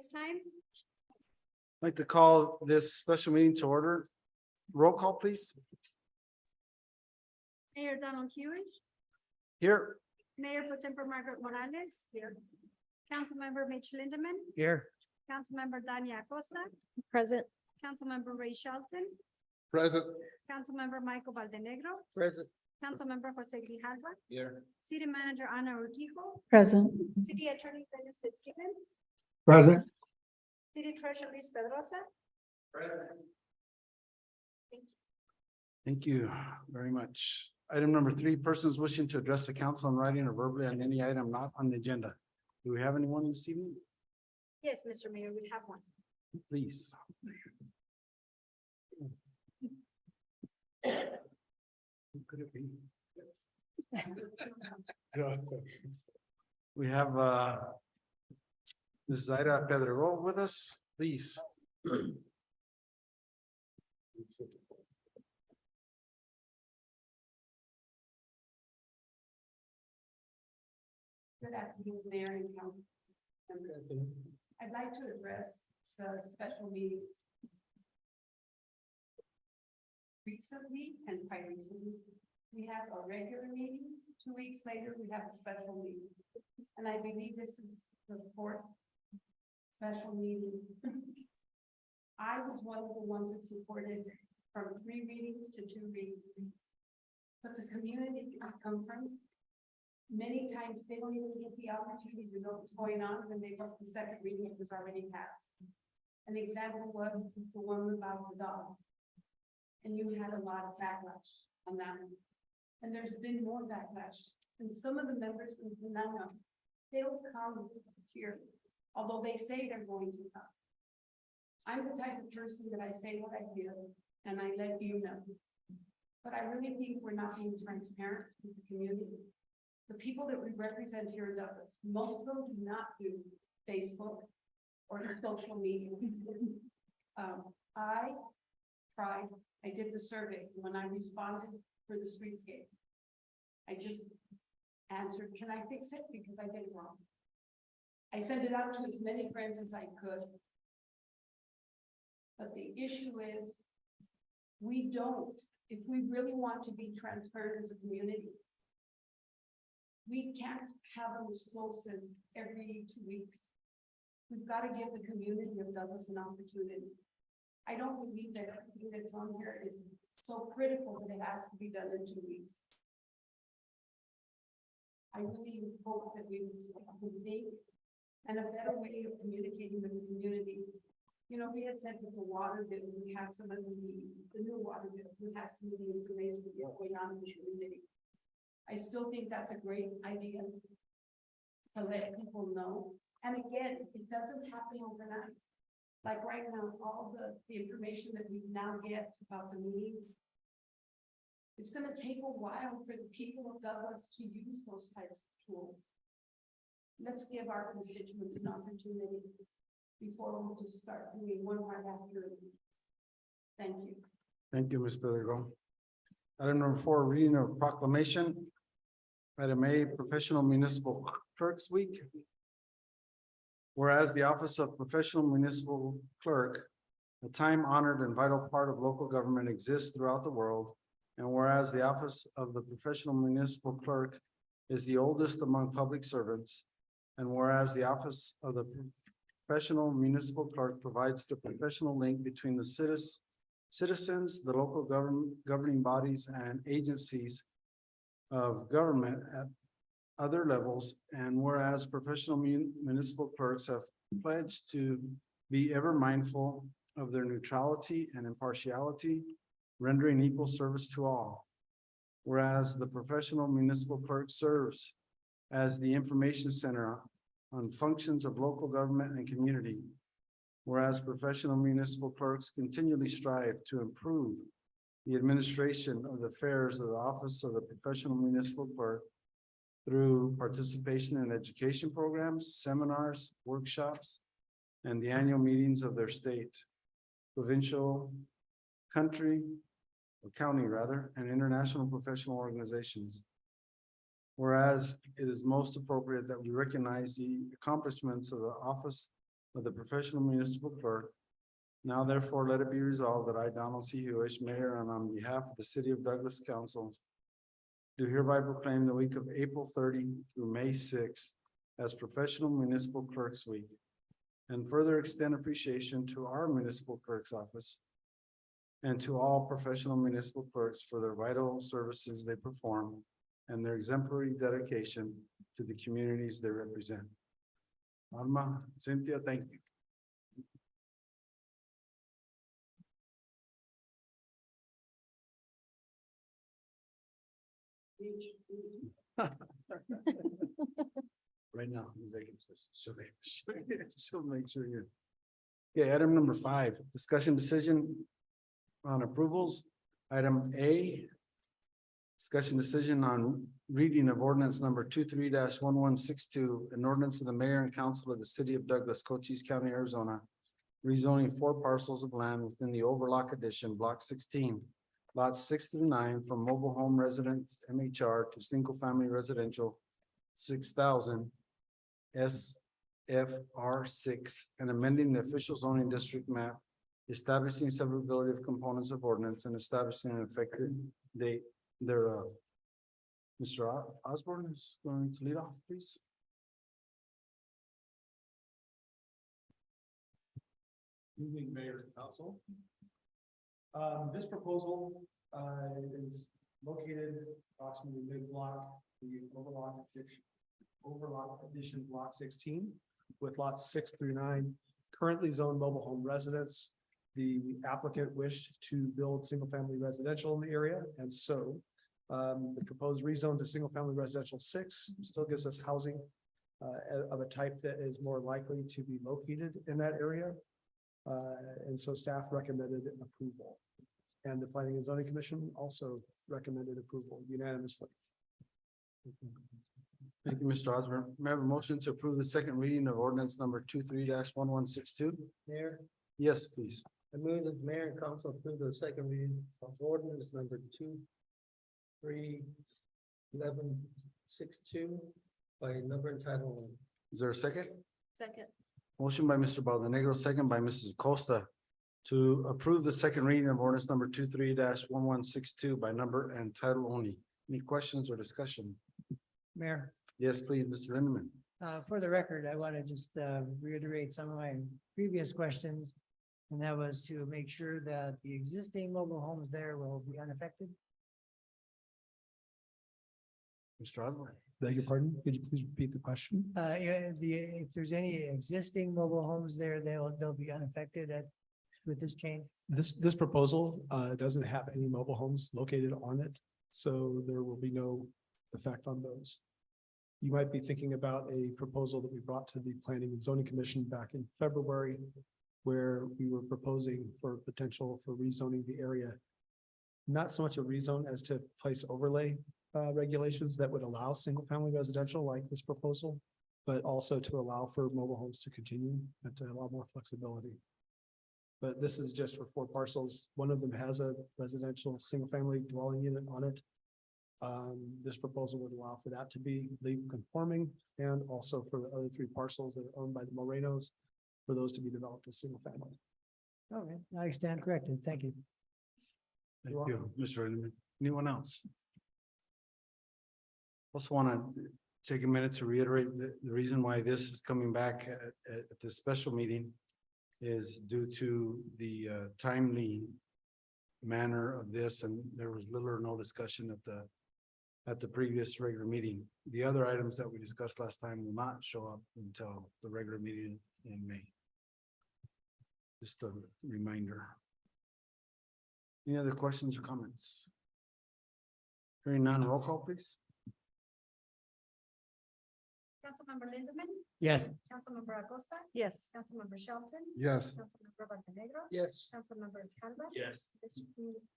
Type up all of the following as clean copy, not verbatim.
It's time. I'd like to call this special meeting to order. Roll call, please. Mayor Donald Hewish, Here. Mayor Pro Tempore Margaret Morales. Here. Councilmember Mitch Lindemann, Here. Councilmember Dania Acosta, Present. Councilmember Ray Shelton, Present. Councilmember Michael Valdenegro, Present. Councilmember Jose Grijalva, Here. City Manager Ana Urquijo, Present. City Attorney Dennis Fitzgibbons, Present. City Treasurer Luis Pedrosa. Thank you very much. Item number 3, persons wishing to address the council in writing or verbally on any item not on the agenda. Do we have anyone this evening? Yes, Mr. Mayor, we have one. Please. Who could it be? We have Ms. Zaira Pedrero with us, please. Good afternoon, Mayor and Council members. I'd like to address the special meetings. Recently and quite recently, we have a regular meeting. 2 weeks later, we have a special meeting. And I believe this is the 4th special meeting. I was one of the ones that supported from 3 readings to 2 readings. But the community I come from, many times they don't even get the opportunity to know what's going on when they got the second reading, it was already passed. An example was the one about the dogs. And you had a lot of backlash on that one. And there's been more backlash. And some of the members in Nana, they don't come here, although they say they're going to come. I'm the type of person that I say what I feel and I let you know. But I really think we're not being transparent with the community. The people that we represent here in Douglas, most of them do not do Facebook or social media. I tried, I did the survey when I responded for the streetscape. I just answered, can I fix it? Because I did it wrong. I sent it out to as many friends as I could. But the issue is, we don't, if we really want to be transparent as a community, we can't have them as close as every 2 weeks. We've got to give the community of Douglas an opportunity. I don't believe that everything that's on here is so critical that it has to be done in 2 weeks. I really hope that we will think and a better way of communicating with the community. You know, we had said with the water bill, we have some of the new water bill, we have some of the information going on in the community. I still think that's a great idea to let people know. And again, it doesn't happen overnight. Like right now, all the information that we now get about the meetings, it's gonna take a while for the people of Douglas to use those types of tools. Let's give our constituents an opportunity before we just start doing one right after another. Thank you. Thank you, Ms. Pedrero. Item number 4, reading of proclamation. Item A, Professional Municipal Clerks Week. Whereas the Office of Professional Municipal Clerk, a time-honored and vital part of local government, exists throughout the world. And whereas the Office of the Professional Municipal Clerk is the oldest among public servants. And whereas the Office of the Professional Municipal Clerk provides the professional link between the citizens, the local governing bodies and agencies of government at other levels, and whereas professional municipal clerks have pledged to be ever mindful of their neutrality and impartiality, rendering equal service to all. Whereas the professional municipal clerk serves as the information center on functions of local government and community. Whereas professional municipal clerks continually strive to improve the administration of the affairs of the Office of the Professional Municipal Clerk through participation in education programs, seminars, workshops, and the annual meetings of their state, provincial, county, and international professional organizations. Whereas it is most appropriate that we recognize the accomplishments of the Office of the professional municipal clerk. Now therefore let it be resolved that I, Donald C. Hewish, Mayor, and on behalf of the City of Douglas Council, do hereby proclaim the week of April 30 through May 6th as Professional Municipal Clerks Week, and further extend appreciation to our municipal clerk's office and to all professional municipal clerks for their vital services they perform and their exemplary dedication to the communities they represent. Alma, Cynthia, thank you. Right now, executive session. She'll make sure you're. Okay, item number 5, discussion decision on approvals. Item A. Discussion decision on reading of ordinance number 23-1162, an ordinance of the mayor and council of the city of Douglas, Cochise County, Arizona, rezoning 4 parcels of land within the Overlock Addition, block 16, lots 6 through 9, from mobile home residence MHR to single family residential 6,000 SFR 6, and amending the official zoning district map, establishing severability of components of ordinance and establishing an effective date thereof. Mr. Osborne is going to lead off, please. Evening, Mayor and Council. This proposal, is located approximately mid-block, the Overlock Addition Block 16, with lots 6 through 9, currently zoned mobile home residence. The applicant wished to build single-family residential in the area, and so the proposed rezone to single-family residential 6 still gives us housing of a type that is more likely to be located in that area. And so staff recommended approval. And the Planning and Zoning Commission also recommended approval unanimously. Thank you, Mr. Osborne. May I have a motion to approve the second reading of ordinance number 23-1162? Mayor, Yes, please. I move that the mayor and council approve the second reading of ordinance number 23-1162 by number and title only. Is there a second? Second. Motion by Mr. Bolanegro, second by Mrs. Costa to approve the second reading of ordinance number 23-1162 by number and title only. Any questions or discussion? Mayor, Yes, please, Mr. Lindeman. for the record, I want to just reiterate some of my previous questions. And that was to make sure that the existing mobile homes there will be unaffected. Mr. Osborne. Beg your pardon? Could you please repeat the question? If there's any existing mobile homes there, they'll be unaffected with this change. This proposal doesn't have any mobile homes located on it, so there will be no effect on those. You might be thinking about a proposal that we brought to the Planning and Zoning Commission back in February, where we were proposing for potential for rezoning the area. Not so much a rezone as to place overlay regulations that would allow single-family residential like this proposal, but also to allow for mobile homes to continue and to allow more flexibility. But this is just for 4 parcels. One of them has a residential single-family dwelling unit on it. This proposal would allow for that to be legal conforming, and also for the other 3 parcels that are owned by the Morenos, for those to be developed as single-family. Okay, I stand corrected. Thank you. Thank you, Mr. Lindeman. Anyone else? Also want to take a minute to reiterate the reason why this is coming back at this special meeting is due to the timely manner of this, and there was little or no discussion at the previous regular meeting. The other items that we discussed last time will not show up until the regular meeting in May. Just a reminder. Any other questions or comments? Hearing none, roll call, please. Councilmember Lindeman, Yes. Councilmember Acosta, Yes. Councilmember Shelton, Yes. Councilmember Montenegro, Yes. Councilmember Calva. Yes.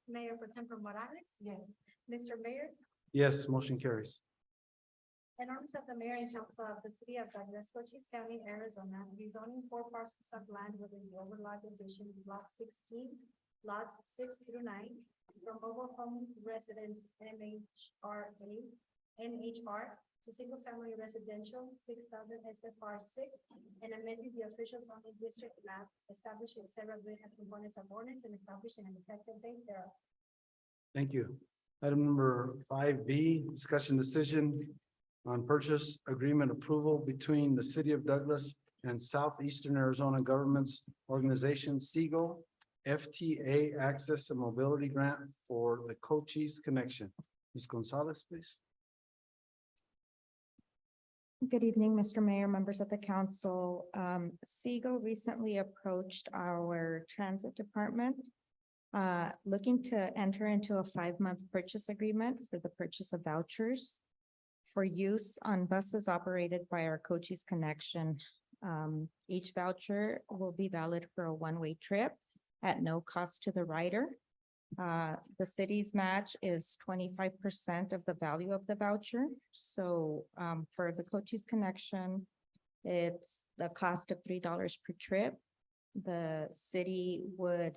Mayor Pro Tempore Morales. Yes. Mr. Mayor, Yes, motion carries. an ordinance of the mayor and council of the city of Douglas, Cochise County, Arizona, rezoning 4 parcels of land within the Overlock Addition, block 16, lots 6 through 9, from mobile home residence MHRA, NHR to single-family residential, 6,000 SFR 6, and amending the official zoning district map, establishing several components of ordinance and establishing an effective date thereof. Thank you. Item number 5B, discussion decision on purchase agreement approval between the city of Douglas and Southeastern Arizona Governments Organization, SEGO, FTA Access and Mobility Grant for the Cochise Connection. Ms. Gonzalez, please. Good evening, Mr. Mayor, members of the council. SEGO recently approached our transit department looking to enter into a 5-month purchase agreement for the purchase of vouchers for use on buses operated by our Cochise Connection. Each voucher will be valid for a one-way trip at no cost to the rider. The city's match is 25% of the value of the voucher. So for the Cochise Connection, it's the cost of $3 per trip. The city would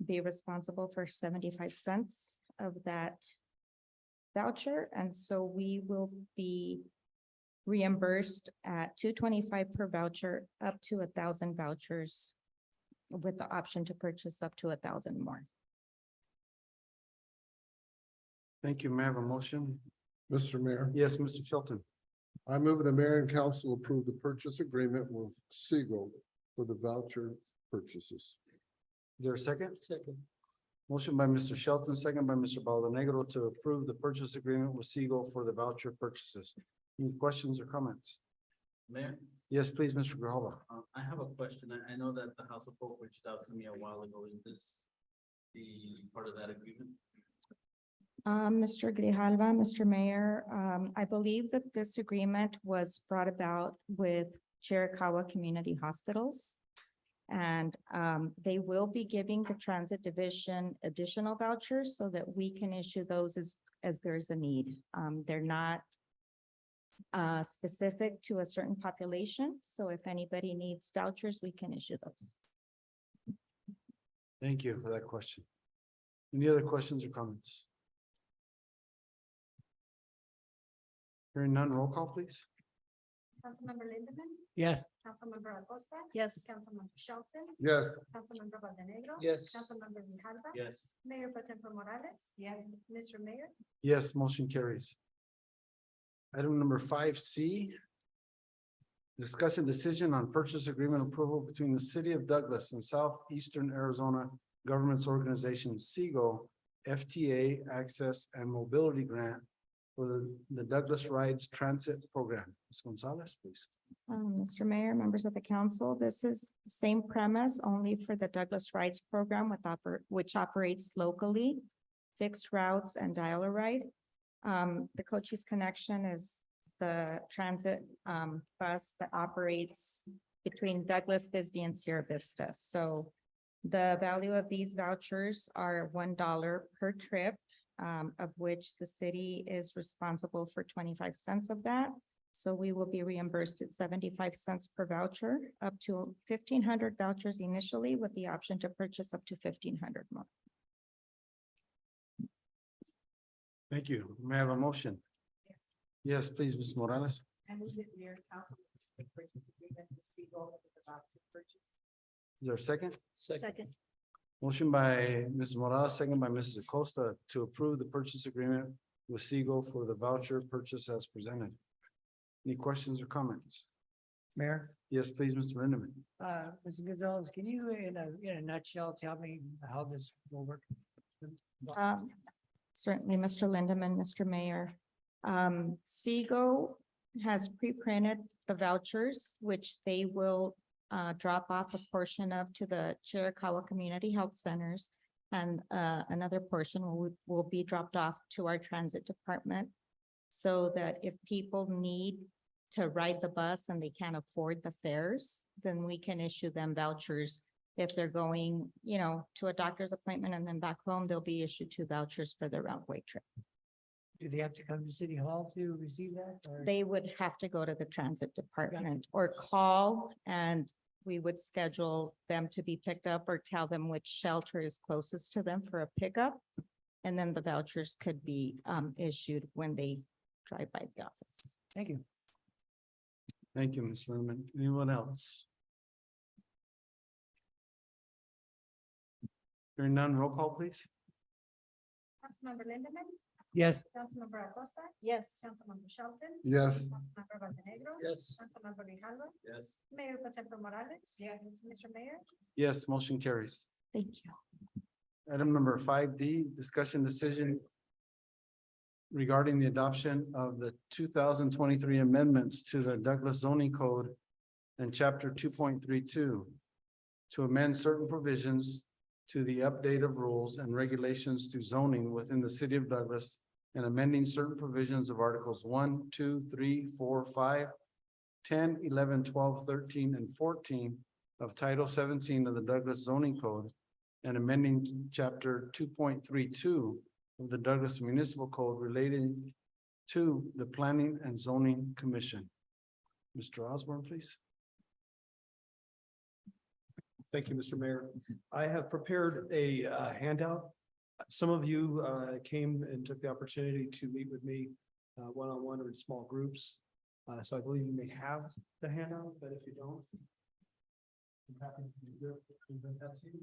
be responsible for 75 cents of that voucher. And so we will be reimbursed at $225 per voucher, up to 1,000 vouchers, with the option to purchase up to 1,000 more. Thank you. May I have a motion? Mr. Mayor, Yes, Mr. Shelton. I move the mayor and council approve the purchase agreement with Seagull for the voucher purchases. Is there a second? Second. Motion by Mr. Shelton, second by Mr. Bolanegro to approve the purchase agreement with Seagull for the voucher purchases. Any questions or comments? Mayor, Yes, please, Mr. Grijalva. I have a question. I know that the House of Folk reached out to me a while ago. Is this the part of that agreement? Mr. Grijalva, Mr. Mayor, I believe that this agreement was brought about with Chiricahua Community Hospitals. And they will be giving the transit division additional vouchers so that we can issue those as there's a need. They're not specific to a certain population. So if anybody needs vouchers, we can issue those. Thank you for that question. Any other questions or comments? Hearing none, roll call, please. Councilmember Lindemann, Yes. Councilmember Acosta. Yes. Councilmember Shelton, Yes, Councilmember Valdenegro. Yes. Councilmember Grijalva. Yes. Mayor Pro Tempore Morales. Yes. Mr. Mayor, Yes, motion carries. Item number 5C. Discussion decision on purchase agreement approval between the city of Douglas and Southeastern Arizona Governments Organization, SEGO, FTA Access and Mobility Grant for the Douglas Rides Transit Program. Ms. Gonzalez, please. Mr. Mayor, members of the council, this is the same premise only for the Douglas Rides program which operates locally, fixed routes and dial-a-ride. The Cochise Connection is the transit bus that operates between Douglas, Bisbee, and Sierra Vista. So the value of these vouchers are $1 per trip, of which the city is responsible for 25 cents of that. So we will be reimbursed at 75 cents per voucher, up to 1,500 vouchers initially, with the option to purchase up to 1,500 more. Thank you. May I have a motion? Yes, please, Ms. Morales. I move that mayor and council approve the purchase agreement with Seagull for the voucher purchase. Is there a second? Second. Motion by Ms. Morales, second by Mrs. Acosta to approve the purchase agreement with Seagull for the voucher purchase as presented. Any questions or comments? Mayor, Yes, please, Mr. Lindemann. Mr. Gonzalez, can you in a nutshell tell me how this will work? Certainly, Mr. Lindemann, Mr. Mayor. SEGO has pre-printed the vouchers, which they will drop off a portion of to the Chiricahua Community Health Centers. And another portion will be dropped off to our transit department. So that if people need to ride the bus and they can't afford the fares, then we can issue them vouchers. If they're going, to a doctor's appointment and then back home, they'll be issued 2 vouchers for their round-way trip. Do they have to come to City Hall to receive that? Or They would have to go to the transit department or call, and we would schedule them to be picked up or tell them which shelter is closest to them for a pickup. And then the vouchers could be issued when they drive by the office. Thank you. Thank you, Ms. Lindeman. Anyone else? Hearing none, roll call, please. Councilmember Lindemann, Yes. Councilmember Acosta, Yes. Councilmember Shelton. Yes. Councilmember Montenegro. Yes. Councilmember Grijalva, Yes. Mayor Potempo Morales. Yeah. Mr. Mayor, Yes, motion carries. Thank you. Item number 5D, discussion decision regarding the adoption of the 2023 amendments to the Douglas zoning code and chapter 2.32 to amend certain provisions to the update of rules and regulations to zoning within the city of Douglas and amending certain provisions of articles 1, 2, 3, 4, 5, 10, 11, 12, 13, and 14 of Title 17 of the Douglas zoning code and amending chapter 2.32 of the Douglas Municipal Code relating to the Planning and Zoning Commission. Mr. Osborne, please. Thank you, Mr. Mayor. I have prepared a handout. Some of you came and took the opportunity to meet with me one-on-one or in small groups. So I believe you may have the handout, but if you don't, I'm happy to present that to you.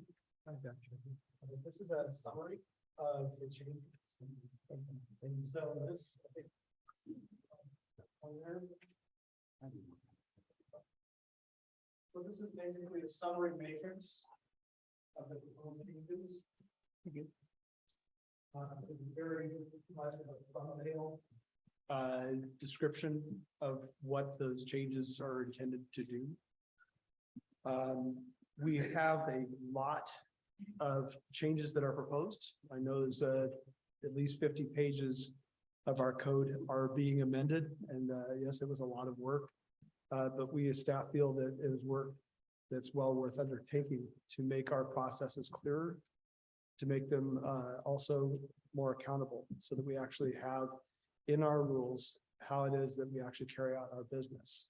I got you. This is a summary of the changes. And so this, I think, on there. So this is basically a summary matrix of the proposed changes. Very much of a thumbnail description of what those changes are intended to do. We have a lot of changes that are proposed. I know there's at least 50 pages of our code are being amended, and yes, it was a lot of work. But we as staff feel that it is work that's well worth undertaking to make our processes clearer, to make them also more accountable, so that we actually have in our rules how it is that we actually carry out our business.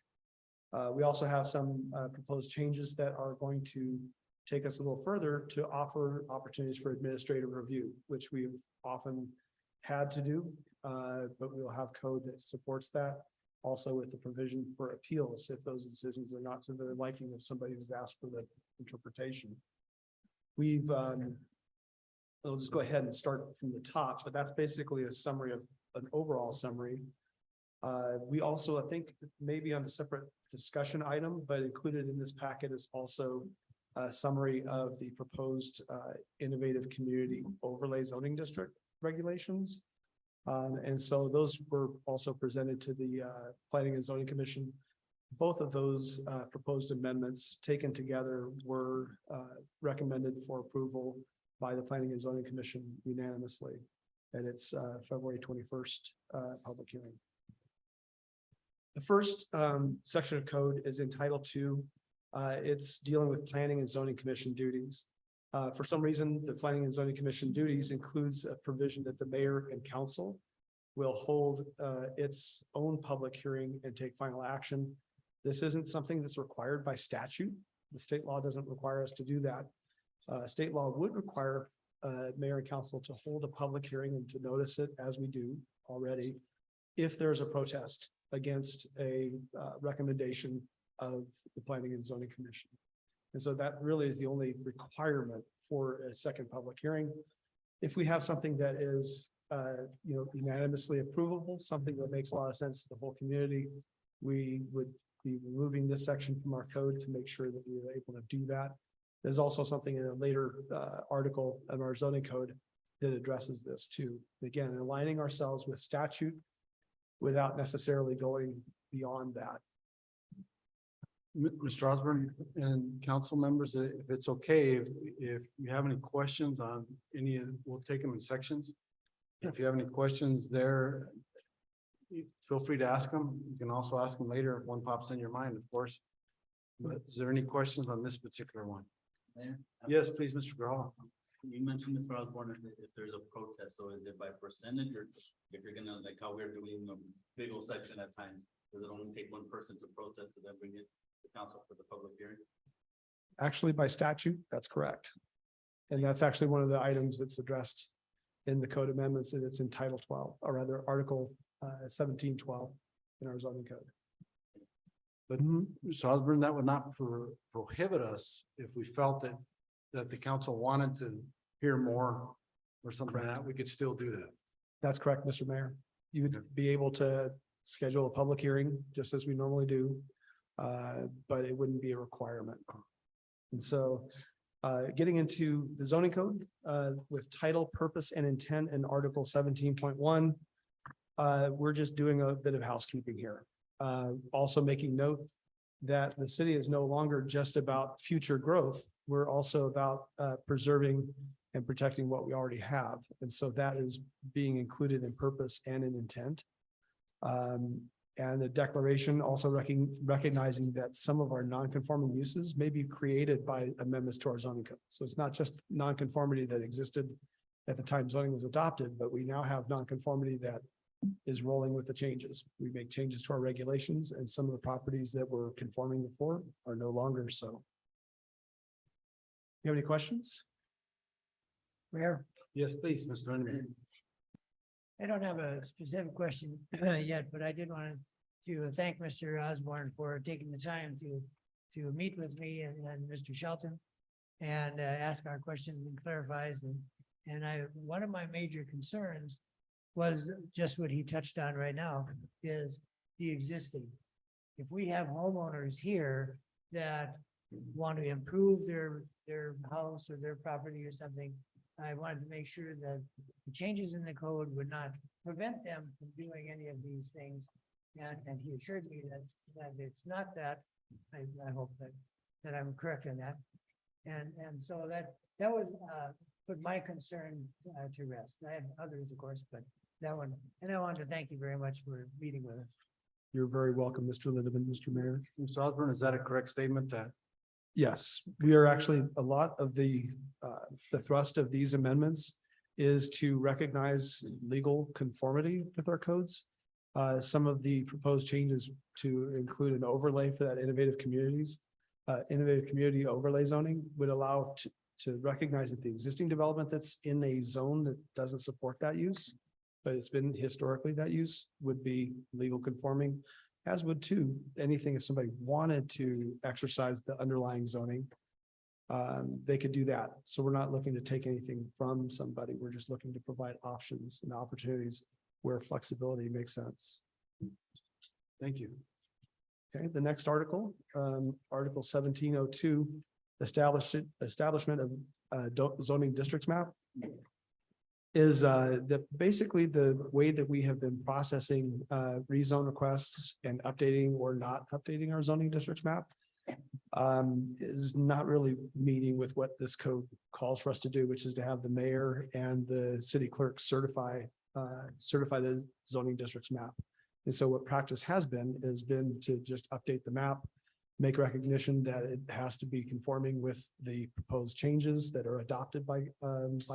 We also have some proposed changes that are going to take us a little further to offer opportunities for administrative review, which we've often had to do, but we'll have code that supports that. Also with the provision for appeals, if those decisions are not to the liking of somebody who's asked for the interpretation. We've, I'll just go ahead and start from the top, but that's basically a summary of an overall summary. We also, I think, maybe on a separate discussion item, but included in this packet is also a summary of the proposed innovative community overlay zoning district regulations. And so those were also presented to the Planning and Zoning Commission. Both of those proposed amendments taken together were recommended for approval by the Planning and Zoning Commission unanimously at its February 21st public hearing. The first section of code is in Title II. It's dealing with Planning and Zoning Commission duties. For some reason, the Planning and Zoning Commission duties includes a provision that the mayor and council will hold its own public hearing and take final action. This isn't something that's required by statute. The state law doesn't require us to do that. State law would require mayor and council to hold a public hearing and to notice it, as we do already, if there's a protest against a recommendation of the Planning and Zoning Commission. And so that really is the only requirement for a second public hearing. If we have something that is, unanimously approvable, something that makes a lot of sense to the whole community, we would be removing this section from our code to make sure that we are able to do that. There's also something in a later article of our zoning code that addresses this too. Again, aligning ourselves with statute without necessarily going beyond that. Mr. Osborne and council members, if it's okay, if you have any questions on any, we'll take them in sections. If you have any questions there, feel free to ask them. You can also ask them later if one pops in your mind, of course. But is there any questions on this particular one? Mayor? Yes, please, Mr. Grau. You mentioned, Mr. Osborne, if there's a protest, so is it by percentage, or if you're gonna, like how we're doing the big old section at times, does it only take one person to protest and then bring it to council for the public hearing? Actually, by statute, that's correct. And that's actually one of the items that's addressed in the code amendments, and it's in Title 12, or rather Article 1712 in our zoning code. But Mr. Osborne, that would not prohibit us if we felt that the council wanted to hear more or something like that, we could still do that. That's correct, Mr. Mayor. You would be able to schedule a public hearing just as we normally do. But it wouldn't be a requirement. And so getting into the zoning code with title, purpose and intent in Article 17.1. We're just doing a bit of housekeeping here. Also making note that the city is no longer just about future growth. We're also about preserving and protecting what we already have. And so that is being included in purpose and in intent. And the declaration also recognizing that some of our non-conforming uses may be created by amendments to our zoning code. So it's not just non-conformity that existed at the time zoning was adopted, but we now have non-conformity that is rolling with the changes. We make changes to our regulations, and some of the properties that were conforming before are no longer so. You have any questions? Mayor, Yes, please, Mr. Enderman. I don't have a specific question yet, but I did want to thank Mr. Osborne for taking the time to meet with me and Mr. Shelton and ask our questions and clarifies one of my major concerns was just what he touched on right now is the existing. If we have homeowners here that want to improve their house or their property or something, I wanted to make sure that the changes in the code would not prevent them from doing any of these things. And he assured me that it's not that. I hope that I'm correct on that. And so that was put my concern to rest. I have others, of course, but that one, and I wanted to thank you very much for meeting with us. You're very welcome, Mr. Lindeman, Mr. Mayor. Mr. Osborne, is that a correct statement that Yes, we are actually, a lot of the thrust of these amendments is to recognize legal conformity with our codes. Some of the proposed changes to include an overlay for that innovative community overlay zoning would allow to recognize that the existing development that's in a zone that doesn't support that use, but it's been historically that use would be legal conforming. As would too, anything if somebody wanted to exercise the underlying zoning, they could do that. So we're not looking to take anything from somebody. We're just looking to provide options and opportunities where flexibility makes sense. Thank you. Okay, the next article, Article 1702, establishment of zoning districts map. Is basically the way that we have been processing rezone requests and updating or not updating our zoning districts map is not really meeting with what this code calls for us to do, which is to have the mayor and the city clerk certify the zoning districts map. And so what practice has been to just update the map, make recognition that it has to be conforming with the proposed changes that are adopted by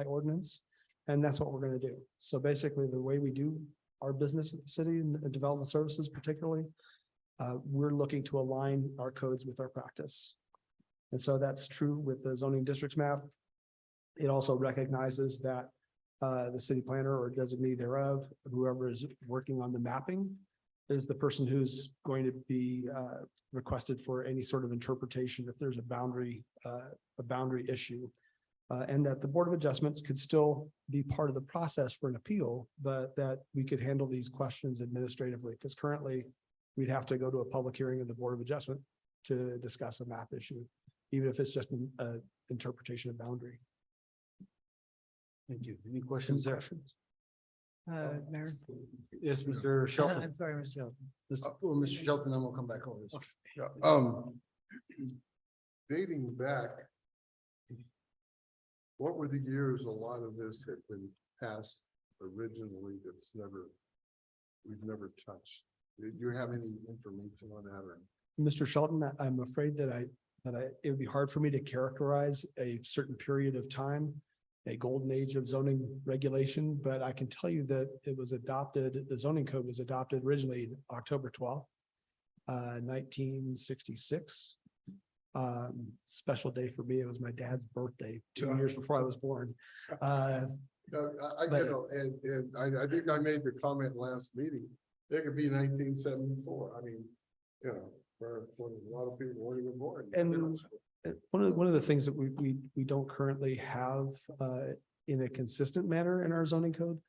ordinance. And that's what we're going to do. So basically, the way we do our business at the city and development services particularly, we're looking to align our codes with our practice. And so that's true with the zoning districts map. It also recognizes that the city planner or designee thereof, whoever is working on the mapping, is the person who's going to be requested for any sort of interpretation if there's a boundary issue. And that the Board of Adjustments could still be part of the process for an appeal, but that we could handle these questions administratively, because currently we'd have to go to a public hearing of the Board of Adjustment to discuss a map issue, even if it's just an interpretation of boundary. Thank you. Any questions there? Mayor? Yes, Mr. Shelton. I'm sorry, Mr. Shelton. Mr. Shelton, then we'll come back over this. Yeah, dating back, what were the years a lot of this had been passed originally we've never touched? Do you have any information on that or? Mr. Shelton, I'm afraid that it would be hard for me to characterize a certain period of time, a golden age of zoning regulation, but I can tell you that it was adopted, the zoning code was adopted originally October 12th, 1966. Special day for me. It was my dad's birthday 2 years before I was born. But- you know, and I think I made the comment last meeting, it could be 1974, I mean, you know, for a lot of people weren't even born. And one of the things that we don't currently have in a consistent manner in our zoning code,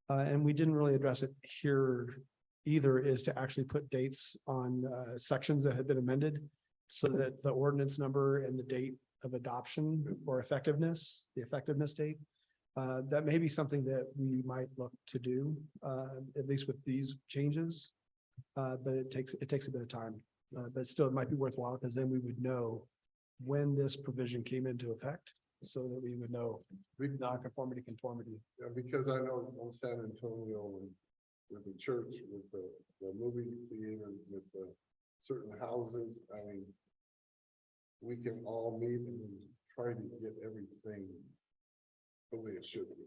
and we didn't really address it here either, is to actually put dates on sections that have been amended so that the ordinance number and the date of adoption or effectiveness, the effectiveness date, that may be something that we might look to do, at least with these changes. But it takes a bit of time, but still it might be worthwhile because then we would know when this provision came into effect, so that we would know non-conformity, conformity. Yeah, because I know on San Antonio and with the church, with the movie theater, with the certain houses, I mean, we can all meet and try to get everything the way it should be.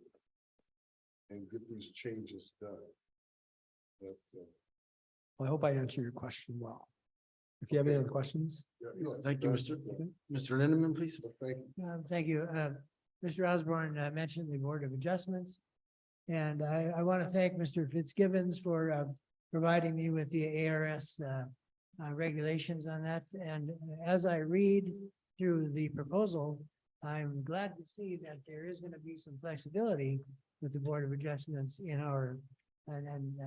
And get these changes done. But, Well, I hope I answered your question well. If you have any other questions. yes, Thank you, that's- Mr. Lindeman, please. Thank you. Thank you. Mr. Osborne mentioned the Board of Adjustments. And I want to thank Mr. Fitzgibbons for providing me with the ARS regulations on that. And as I read through the proposal, I'm glad to see that there is going to be some flexibility with the Board of Adjustments in our, and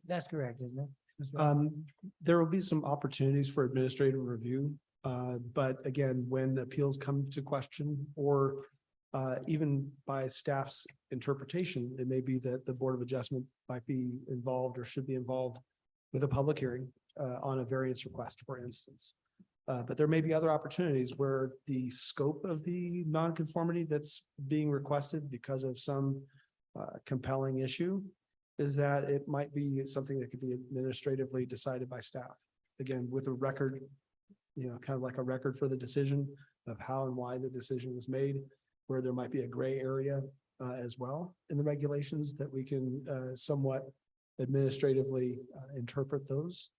that's correct, isn't it? Mr. Osborne? There will be some opportunities for administrative review. But again, when appeals come to question or even by staff's interpretation, it may be that the Board of Adjustment might be involved or should be involved with a public hearing on a variance request, for instance. But there may be other opportunities where the scope of the nonconformity that's being requested because of some compelling issue is that it might be something that could be administratively decided by staff. Again, with a record, kind of like a record for the decision of how and why the decision was made, where there might be a gray area as well in the regulations that we can somewhat administratively interpret those.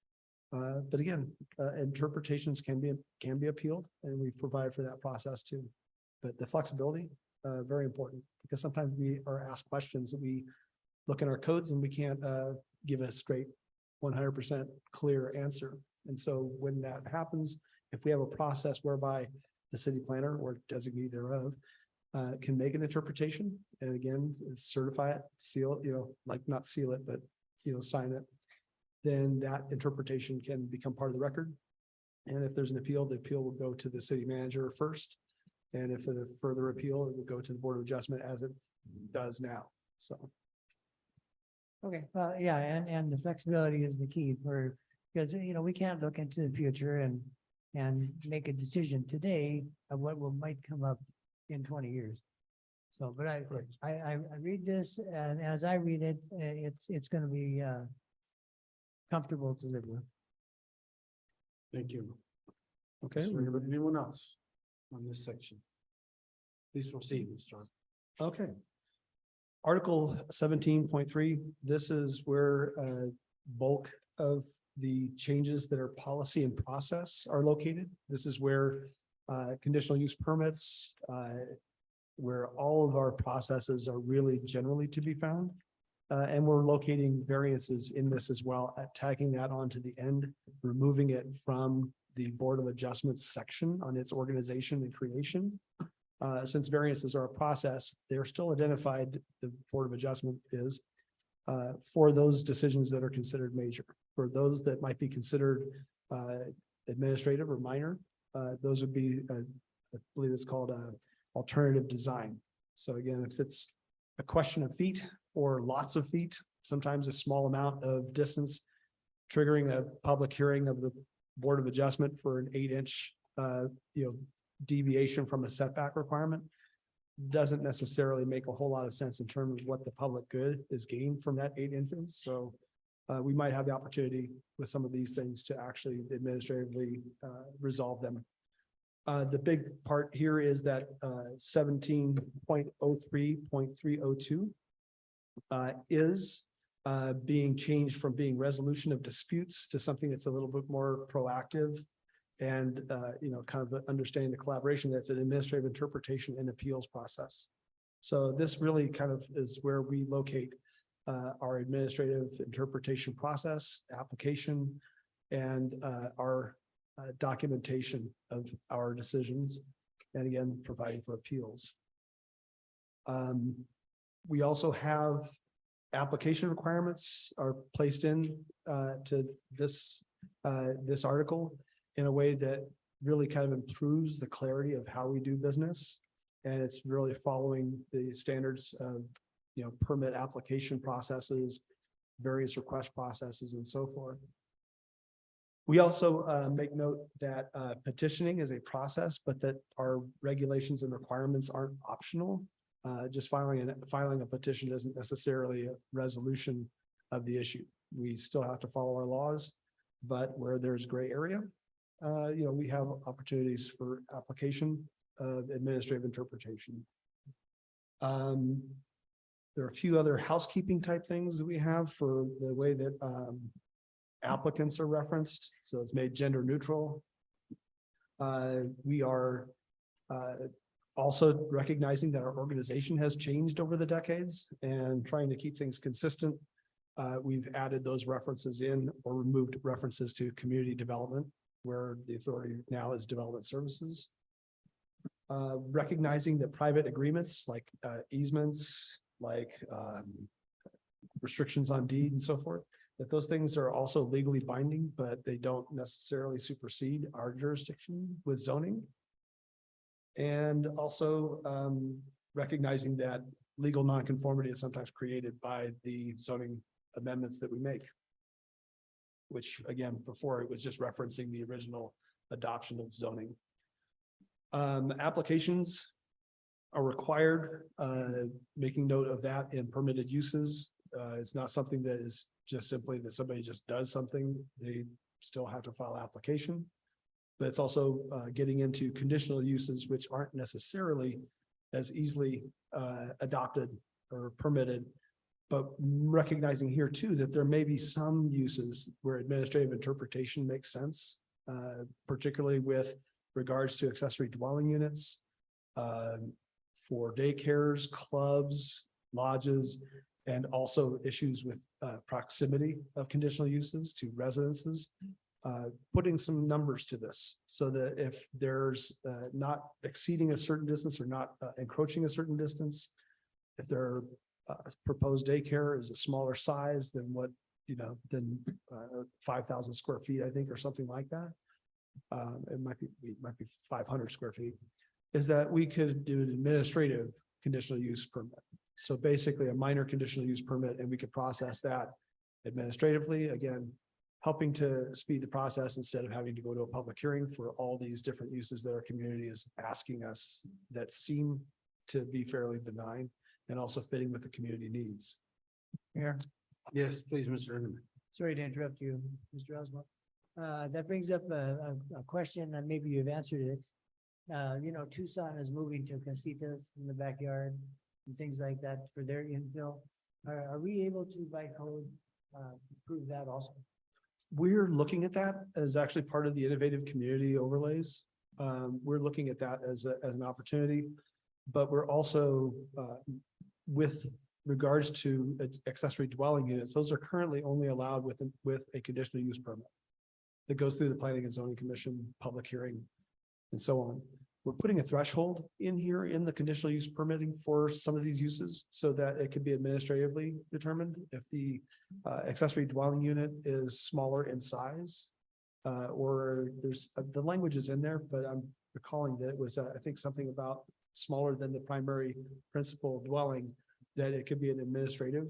But again, interpretations can be appealed, and we provide for that process too. But the flexibility, very important, because sometimes we are asked questions that we look in our codes and we can't give a straight 100% clear answer. And so when that happens, if we have a process whereby the city planner or designee thereof can make an interpretation, and again, certify it, seal it, like not seal it, but sign it, then that interpretation can become part of the record. And if there's an appeal, the appeal will go to the city manager first. And if a further appeal, it would go to the Board of Adjustment as it does now. So. Okay, well, yeah, and the flexibility is the key because, we can't look into the future and make a decision today of what might come up in 20 years. So, but I read this, and as I read it, it's going to be comfortable to live with. Thank you. Okay. Is there anyone else on this section? Please proceed, Mr. Okay. Article 17.3, this is where bulk of the changes that are policy and process are located. This is where conditional use permits, where all of our processes are really generally to be found. And we're locating variances in this as well, tagging that onto the end, removing it from the Board of Adjustments section on its organization and creation. Since variances are a process, they're still identified, the Board of Adjustment is, for those decisions that are considered major. For those that might be considered administrative or minor, those would be, I believe it's called alternative design. So again, if it's a question of feet or lots of feet, sometimes a small amount of distance, triggering a public hearing of the Board of Adjustment for an 8-inch, deviation from a setback requirement doesn't necessarily make a whole lot of sense in terms of what the public good is gained from that 8 inches. So we might have the opportunity with some of these things to actually administratively resolve them. The big part here is that 17.03.302 is being changed from being resolution of disputes to something that's a little bit more proactive and, kind of understanding the collaboration. That's an administrative interpretation and appeals process. So this really kind of is where we locate our administrative interpretation process, application, and our documentation of our decisions, and again, providing for appeals. We also have application requirements are placed in to this article in a way that really kind of improves the clarity of how we do business. And it's really following the standards of, permit application processes, various request processes, and so forth. We also make note that petitioning is a process, but that our regulations and requirements aren't optional. Just filing a petition isn't necessarily a resolution of the issue. We still have to follow our laws, but where there's gray area, we have opportunities for application of administrative interpretation. There are a few other housekeeping type things that we have for the way that applicants are referenced. So it's made gender neutral. We are also recognizing that our organization has changed over the decades and trying to keep things consistent. We've added those references in or removed references to community development, where the authority now is development services. Recognizing that private agreements like easements, like restrictions on deed and so forth, that those things are also legally binding, but they don't necessarily supersede our jurisdiction with zoning. And also recognizing that legal nonconformity is sometimes created by the zoning amendments that we make. Which again, before it was just referencing the original adoption of zoning. Applications are required, making note of that in permitted uses. It's not something that is just simply that somebody just does something. They still have to file application. But it's also getting into conditional uses, which aren't necessarily as easily adopted or permitted. But recognizing here too, that there may be some uses where administrative interpretation makes sense, particularly with regards to accessory dwelling units, for daycares, clubs, lodges, and also issues with proximity of conditional uses to residences. Putting some numbers to this so that if there's not exceeding a certain distance or not encroaching a certain distance, if their proposed daycare is a smaller size than what, than 5,000 square feet, I think, or something like that. It might be 500 square feet, is that we could do an administrative conditional use permit. So basically a minor conditional use permit, and we could process that administratively, again, helping to speed the process instead of having to go to a public hearing for all these different uses that our community is asking us that seem to be fairly benign and also fitting with the community needs. Mayor, Yes, please, Mr. Enderman. sorry to interrupt you, Mr. Osborne. That brings up a question, and maybe you've answered it. Tucson is moving to casitas in the backyard and things like that for their infill. Are we able to, by code, prove that also? We're looking at that as actually part of the innovative community overlays. We're looking at that as an opportunity, but we're also with regards to accessory dwelling units, those are currently only allowed with a conditional use permit that goes through the Planning and Zoning Commission, public hearing, and so on. We're putting a threshold in here in the conditional use permitting for some of these uses so that it can be administratively determined if the accessory dwelling unit is smaller in size. Or there's the language is in there, but I'm recalling that it was, I think, something about smaller than the primary principal dwelling, that it could be an administrative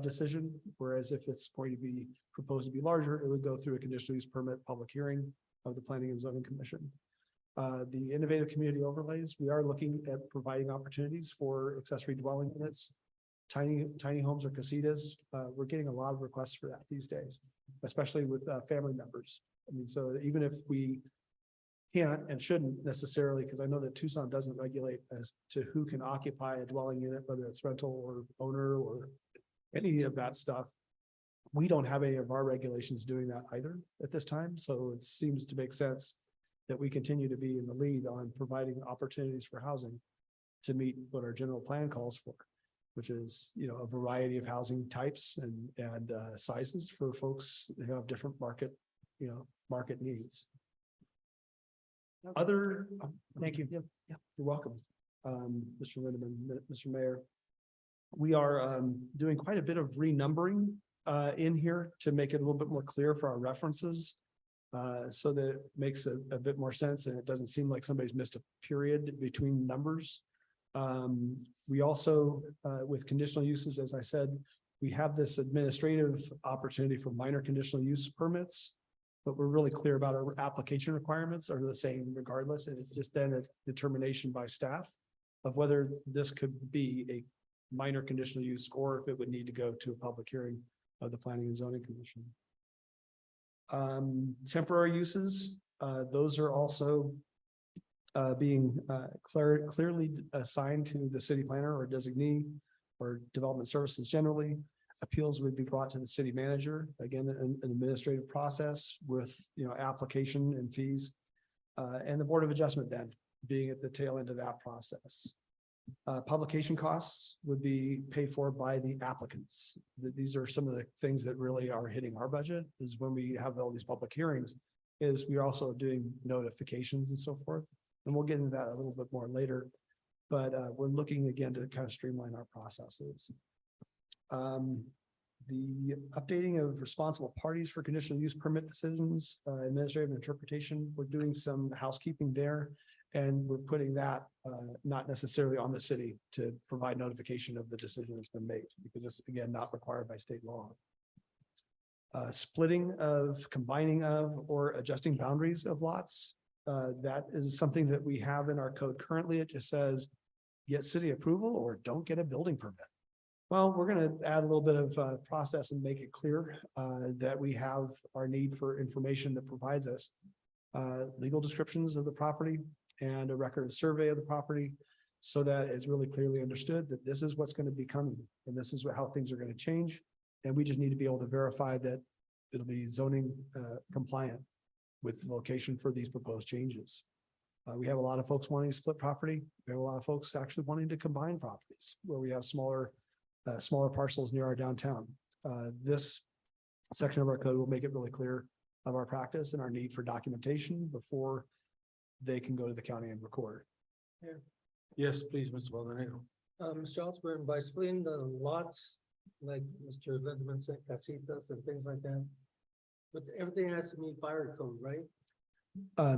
decision. Whereas if it's going to be proposed to be larger, it would go through a conditional use permit public hearing of the Planning and Zoning Commission. The innovative community overlays, we are looking at providing opportunities for accessory dwelling units, tiny homes or casitas. We're getting a lot of requests for that these days, especially with family members. I mean, so even if we can't and shouldn't necessarily, because I know that Tucson doesn't regulate as to who can occupy a dwelling unit, whether it's rental or owner or any of that stuff. We don't have any of our regulations doing that either at this time. So it seems to make sense that we continue to be in the lead on providing opportunities for housing. to meet what our general plan calls for, which is, you know, a variety of housing types and sizes for folks who have different market, you know, market needs. Other, Thank you. Yeah, you're welcome. Mr. Lindeman, Mr. Mayor. We are doing quite a bit of renumbering in here to make it a little bit more clear for our references. So that it makes a bit more sense and it doesn't seem like somebody's missed a period between numbers. We also, with conditional uses, as I said, we have this administrative opportunity for minor conditional use permits. But we're really clear about our application requirements are the same regardless, and it's just then a determination by staff of whether this could be a minor conditional use or if it would need to go to a public hearing of the Planning and Zoning Commission. Temporary uses, those are also being clearly assigned to the city planner or designee or development services generally. Appeals would be brought to the city manager, again, an administrative process with, you know, application and fees. And the Board of Adjustment then being at the tail end of that process. Publication costs would be paid for by the applicants. These are some of the things that really are hitting our budget is when we have all these public hearings, is we're also doing notifications and so forth. And we'll get into that a little bit more later. But we're looking again to kind of streamline our processes. The updating of responsible parties for conditional use permit decisions, administrative interpretation, we're doing some housekeeping there. And we're putting that not necessarily on the city to provide notification of the decision that's been made, because it's again not required by state law. Splitting of, combining of, or adjusting boundaries of lots. That is something that we have in our code currently. It just says, get city approval or don't get a building permit. Well, we're going to add a little bit of process and make it clear that we have our need for information that provides us legal descriptions of the property and a record of survey of the property, so that it's really clearly understood that this is what's going to be coming and this is how things are going to change. And we just need to be able to verify that it'll be zoning compliant with the location for these proposed changes. We have a lot of folks wanting to split property. We have a lot of folks actually wanting to combine properties where we have smaller parcels near our downtown. This section of our code will make it really clear of our practice and our need for documentation before they can go to the county and record. Yes, please, Mr. Valdenegro. Mr. Osborne, by splitting the lots, like Mr. Lindeman said, casitas and things like that. But everything has to meet fire code, right?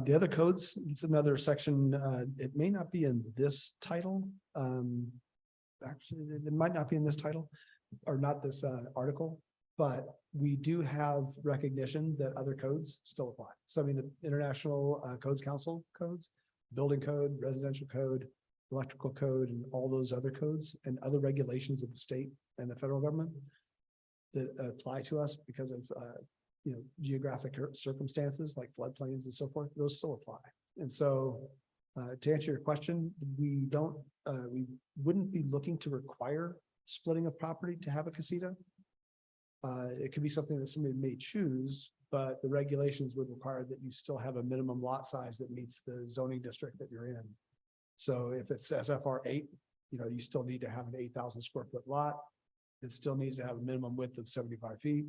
The other codes, it's another section, it may not be in this title. Actually, it might not be in this title or not this article, but we do have recognition that other codes still apply. So I mean, the International Codes Council codes, building code, residential code, electrical code, and all those other codes and other regulations of the state and the federal government that apply to us because of you know, geographic circumstances like floodplains and so forth, those still apply. And so to answer your question, we wouldn't be looking to require splitting of property to have a casita. It could be something that somebody may choose, but the regulations would require that you still have a minimum lot size that meets the zoning district that you're in. So if it says FR 8, you know, you still need to have an 8,000 square foot lot. It still needs to have a minimum width of 75 feet,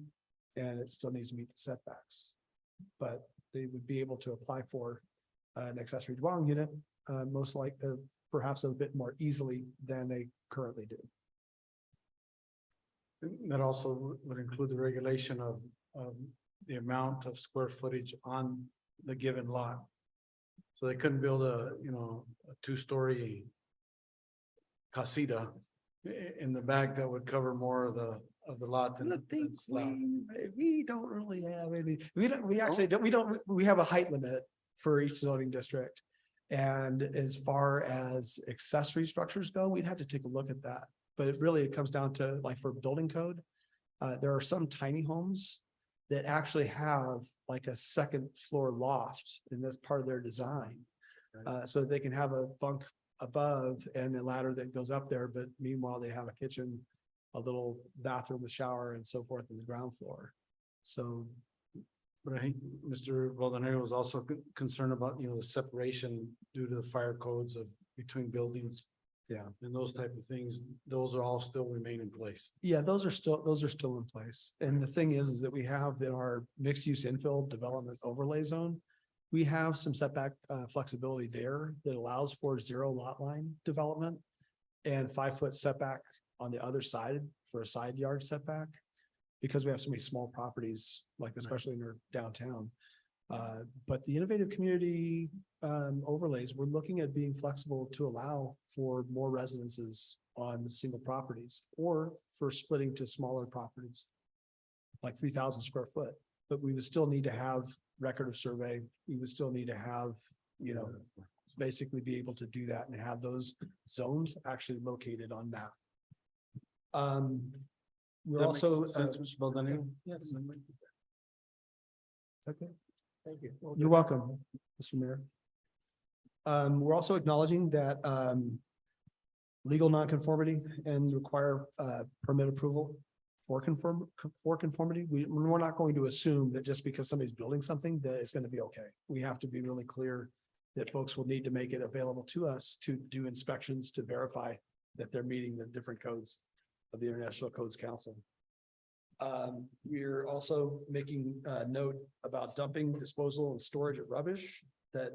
and it still needs to meet the setbacks. But they would be able to apply for an accessory dwelling unit, most likely, perhaps a bit more easily than they currently do. That also would include the regulation of the amount of square footage on the given lot. So they couldn't build a, you know, a 2-story casita in the back that would cover more of the lot than. I think that's allowed. we don't really have any, we have a height limit for each zoning district. And as far as accessory structures go, we'd have to take a look at that. But it comes down to, like, for building code, there are some tiny homes that actually have like a second floor loft in this part of their design. So they can have a bunk above and a ladder that goes up there, but meanwhile they have a kitchen, a little bathroom, a shower and so forth in the ground floor. So. But I think Mr. Valdenegro was also concerned about, you know, the separation due to the fire codes of between buildings Yeah. and those type of things, those are all still remain in place. Yeah, those are still in place. And the thing is that we have in our mixed use infill development overlay zone, we have some setback flexibility there that allows for 0 lot line development and 5-foot setback on the other side for a side yard setback. Because we have so many small properties, like especially in our downtown. But the innovative community overlays, we're looking at being flexible to allow for more residences on single properties or for splitting to smaller properties. Like 3,000 square foot, but we would still need to have record of survey. We would still need to have, you know, basically be able to do that and have those zones actually located on map. We're That makes also, sense, Mr. Baldini? Yes. okay. Thank you. You're welcome, Mr. Mayor. We're also acknowledging that legal nonconformity and require permit approval for conformity. We're not going to assume that just because somebody's building something that it's going to be okay. We have to be really clear that folks will need to make it available to us to do inspections to verify that they're meeting the different codes of the International Codes Council. We're also making a note about dumping, disposal, and storage of rubbish. This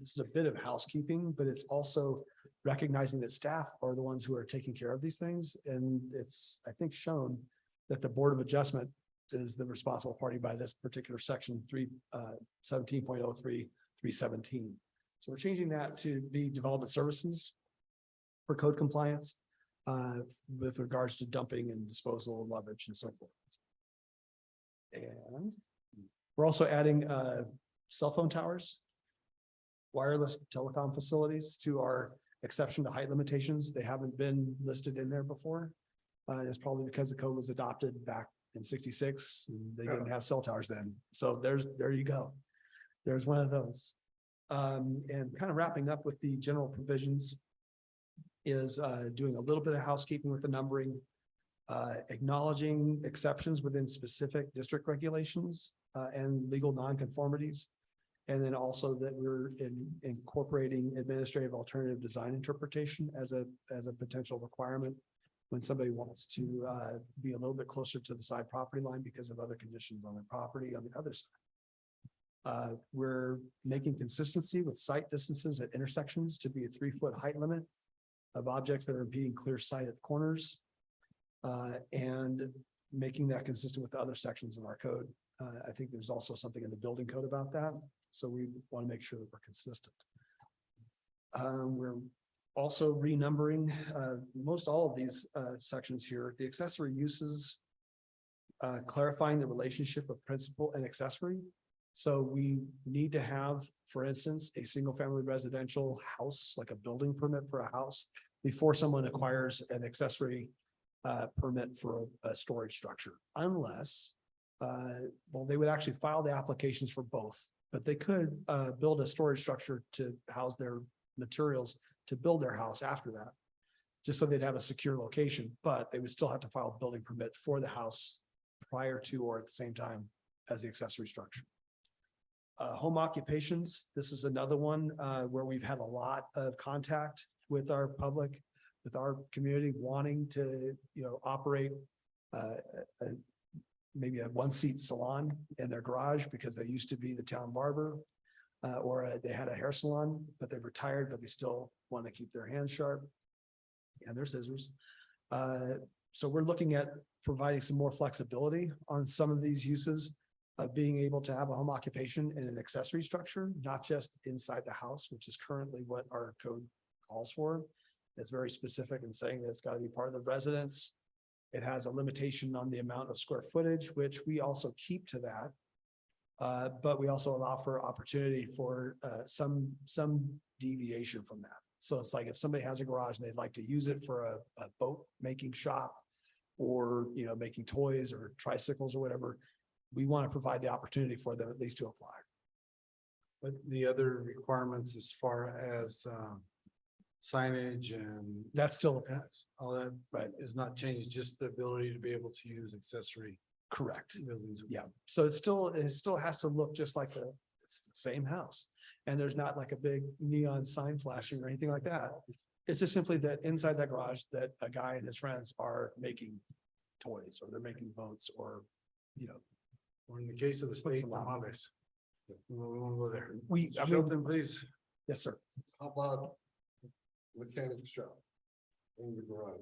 is a bit of housekeeping, but it's also recognizing that staff are the ones who are taking care of these things. And it's, I think, shown that the Board of Adjustment is the responsible party by this particular section 17.03, 317. So we're changing that to be development services for code compliance with regards to dumping and disposal of rubbish and so forth. And we're also adding cell phone towers, wireless telecom facilities to our exception to height limitations. They haven't been listed in there before. It's probably because the code was adopted back in '66 and they didn't have cell towers then. So there you go. There's one of those. And kind of wrapping up with the general provisions is doing a little bit of housekeeping with the numbering, acknowledging exceptions within specific district regulations and legal nonconformities. And then also that we're incorporating administrative alternative design interpretation as a potential requirement when somebody wants to be a little bit closer to the side property line because of other conditions on their property on the other side. We're making consistency with sight distances at intersections to be a 3-foot height limit of objects that are impeding clear sight at the corners. And making that consistent with the other sections of our code. I think there's also something in the building code about that. So we want to make sure that we're consistent. We're also renumbering most all of these sections here. The accessory uses, clarifying the relationship of principal and accessory. So we need to have, for instance, a single family residential house, like a building permit for a house, before someone acquires an accessory permit for a storage structure, unless, well, they would actually file the applications for both, but they could build a storage structure to house their materials to build their house after that, just so they'd have a secure location, but they would still have to file a building permit for the house prior to or at the same time as the accessory structure. Home occupations, this is another one where we've had a lot of contact with our public, with our community wanting to, operate maybe a 1-seat salon in their garage because they used to be the town barber, or they had a hair salon, but they've retired, but they still want to keep their hands sharp and their scissors. So we're looking at providing some more flexibility on some of these uses of being able to have a home occupation in an accessory structure, not just inside the house, which is currently what our code calls for. It's very specific in saying that it's got to be part of the residence. It has a limitation on the amount of square footage, which we also keep to that. But we also allow for opportunity for some deviation from that. So it's like if somebody has a garage and they'd like to use it for a boat making shop or, making toys or tricycles or whatever, we want to provide the opportunity for them at least to apply. But the other requirements as far as signage and That still applies. all that, right, is not changed, just the ability to be able to use accessory Correct. buildings. Yeah. So it still has to look just like it's the same house. And there's not like a big neon sign flashing or anything like that. It's just simply that inside that garage that a guy and his friends are making toys or they're making boats or, you know, Or in the case of the state, a lot. tamales. We won't go there. I mean, Shelton, please. yes, sir. How about mechanic shop in the garage?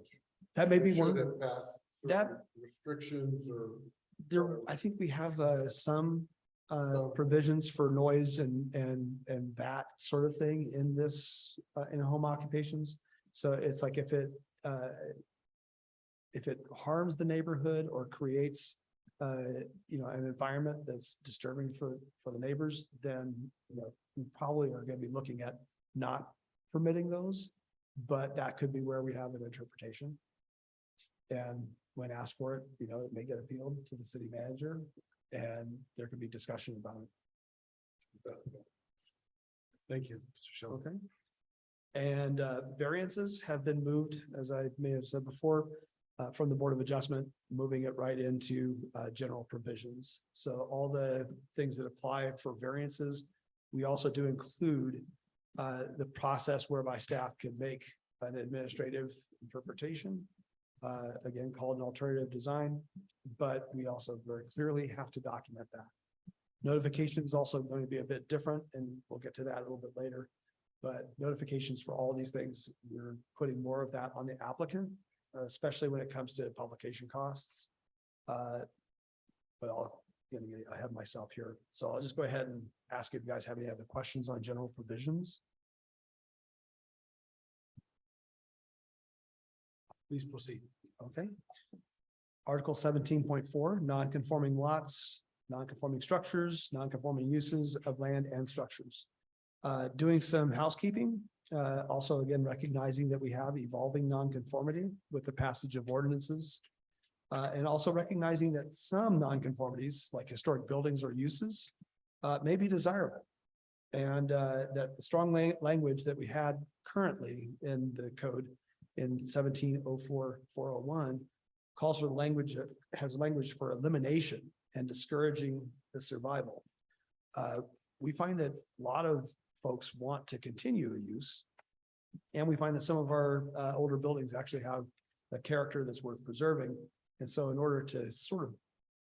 That may be Make sure one, that pass that- certain restrictions or. there, I think we have some So- provisions for noise and that sort of thing in this, in home occupations. So it's like if it harms the neighborhood or creates, you know, an environment that's disturbing for the neighbors, then, you know, we probably are gonna be looking at not permitting those. But that could be where we have an interpretation. And when asked for it, you know, it may get appealed to the city manager and there could be discussion about it. Thank you, Mr. Shelton. Okay. And variances have been moved, as I may have said before, from the Board of Adjustment, moving it right into general provisions. So all the things that apply for variances, we also do include the process whereby staff can make an administrative interpretation. Again, called an alternative design, but we also very clearly have to document that. Notification is also going to be a bit different, and we'll get to that a little bit later. But notifications for all these things, we're putting more of that on the applicant, especially when it comes to publication costs. But I'll get ahead of myself here. So I'll just go ahead and ask if you guys have any other questions on general provisions. Please proceed. Okay. Article 17.4, non-conforming lots, non-conforming structures, non-conforming uses of land and structures. Doing some housekeeping, also again recognizing that we have evolving non-conformity with the passage of ordinances. And also recognizing that some non-conformities, like historic buildings or uses, may be desirable. And that the strong language that we had currently in the code in 1704-401 calls for language, has language for elimination and discouraging the survival. We find that a lot of folks want to continue a use. And we find that some of our older buildings actually have a character that's worth preserving. And so in order to sort of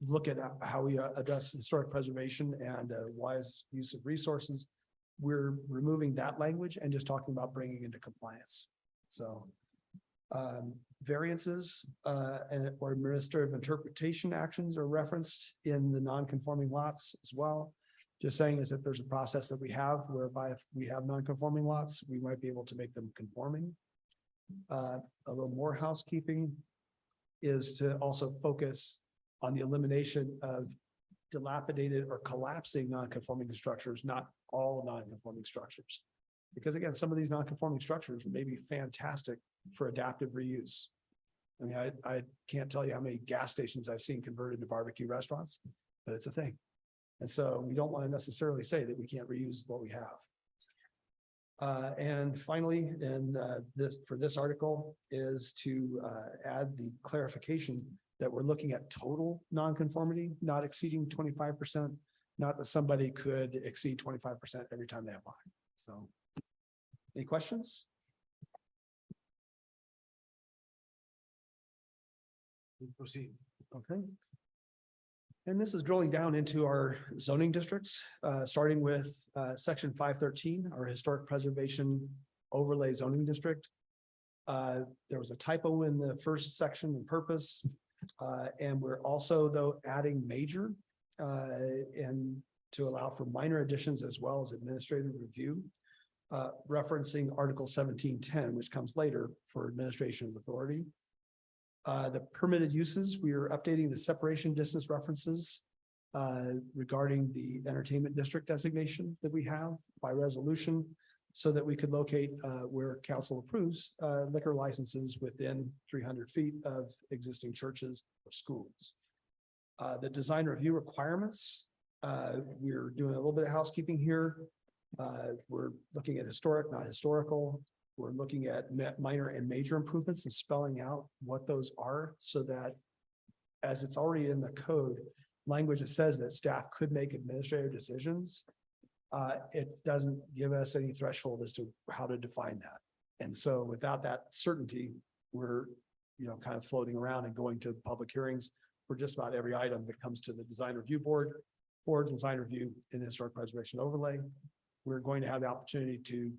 look at how we address historic preservation and wise use of resources, we're removing that language and just talking about bringing into compliance. So variances and or administrative interpretation actions are referenced in the non-conforming lots as well. Just saying is that there's a process that we have whereby if we have non-conforming lots, we might be able to make them conforming. A little more housekeeping is to also focus on the elimination of dilapidated or collapsing non-conforming structures, not all non-conforming structures. Because again, some of these non-conforming structures may be fantastic for adaptive reuse. I mean, I can't tell you how many gas stations I've seen converted to barbecue restaurants, but it's a thing. And so we don't want to necessarily say that we can't reuse what we have. And finally, for this article is to add the clarification that we're looking at total nonconformity, not exceeding 25%, not that somebody could exceed 25% every time they apply. So any questions? Please proceed. Okay. And this is drilling down into our zoning districts, starting with section 513, our historic preservation overlay zoning district. There was a typo in the first section in purpose. And we're also though adding major and to allow for minor additions as well as administrative review. Referencing Article 1710, which comes later for administration of authority. The permitted uses, we are updating the separation distance references regarding the entertainment district designation that we have by resolution so that we could locate where council approves liquor licenses within 300 feet of existing churches or schools. The design review requirements, we're doing a little bit of housekeeping here. We're looking at historic, not historical. We're looking at minor and major improvements and spelling out what those are so that as it's already in the code, language that says that staff could make administrative decisions. It doesn't give us any threshold as to how to define that. And so without that certainty, we're, kind of floating around and going to public hearings for just about every item that comes to the design review board or design review in the historic preservation overlay. We're going to have the opportunity to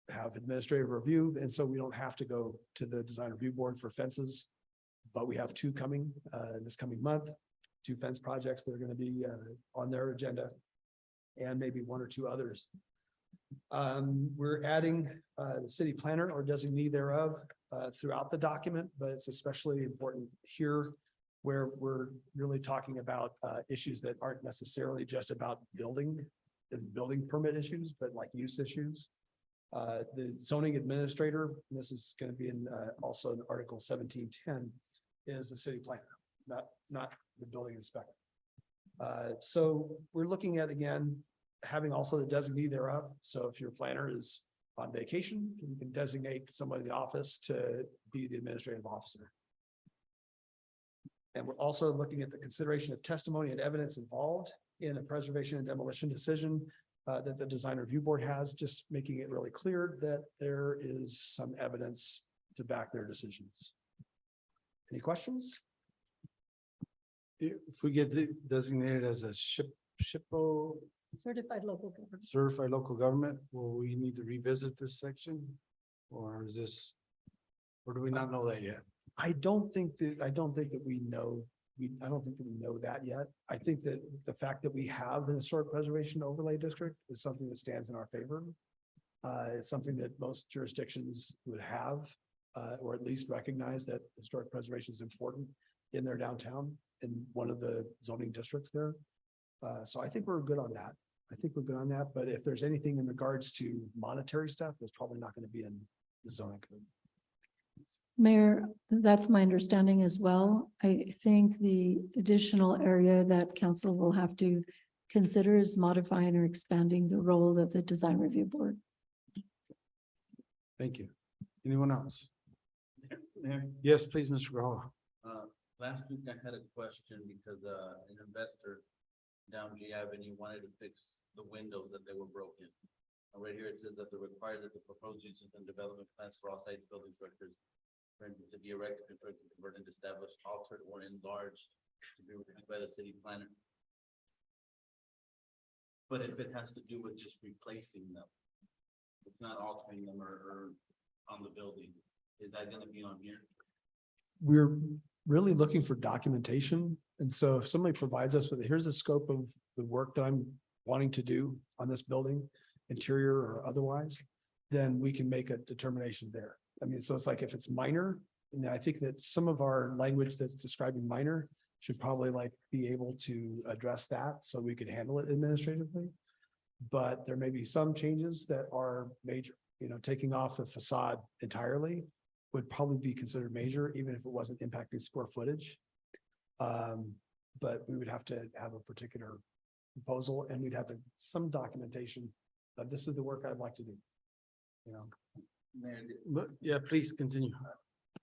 have administrative review, and so we don't have to go to the design review board for fences. But we have two coming this coming month, two fence projects that are going to be on their agenda, and maybe one or two others. We're adding the city planner or designee thereof throughout the document, but it's especially important here where we're really talking about issues that aren't necessarily just about building and building permit issues, but like use issues. The zoning administrator, this is going to be in also in Article 1710, is the city planner, not the building inspector. So we're looking at, again, having also the designee thereof. So if your planner is on vacation, you can designate somebody in the office to be the administrative officer. And we're also looking at the consideration of testimony and evidence involved in a preservation and demolition decision that the design review board has, just making it really clear that there is some evidence to back their decisions. Any questions? If we get designated as a SHPO Certified local government. certified local government, will we need to revisit this section? Or is this, or do we not know that yet? I don't think that we know, I don't think that we know that yet. I think that the fact that we have an historic preservation overlay district is something that stands in our favor. It's something that most jurisdictions would have, or at least recognize that historic preservation is important in their downtown in one of the zoning districts there. So I think we're good on that. But if there's anything in regards to monetary stuff, it's probably not going to be in the zoning code. Mayor, that's my understanding as well. I think the additional area that council will have to consider is modifying or expanding the role of the design review board. Thank you. Anyone else? Mayor, Yes, please, Mr. Grohl. last week I had a question because, an investor down G Avenue wanted to fix the windows that they were broken. And right here, it says that they're required that the proposed uses and development plans for all sites, building structures to be erected, constructed, converted, established, altered, or enlarged to be reviewed by the city planner. But if it has to do with just replacing them, it's not altering them or on the building, is that gonna be on here? We're really looking for documentation. And so if somebody provides us with, here's the scope of the work that I'm wanting to do on this building, interior or otherwise, then we can make a determination there. I mean, so it's like if it's minor, and I think that some of our language that's describing minor should probably like be able to address that so we could handle it administratively. But there may be some changes that are major, taking off a facade entirely would probably be considered major, even if it wasn't impacting square footage. But we would have to have a particular proposal and we'd have to, some documentation that this is the work I'd like to do. Mayor, But yeah, please continue.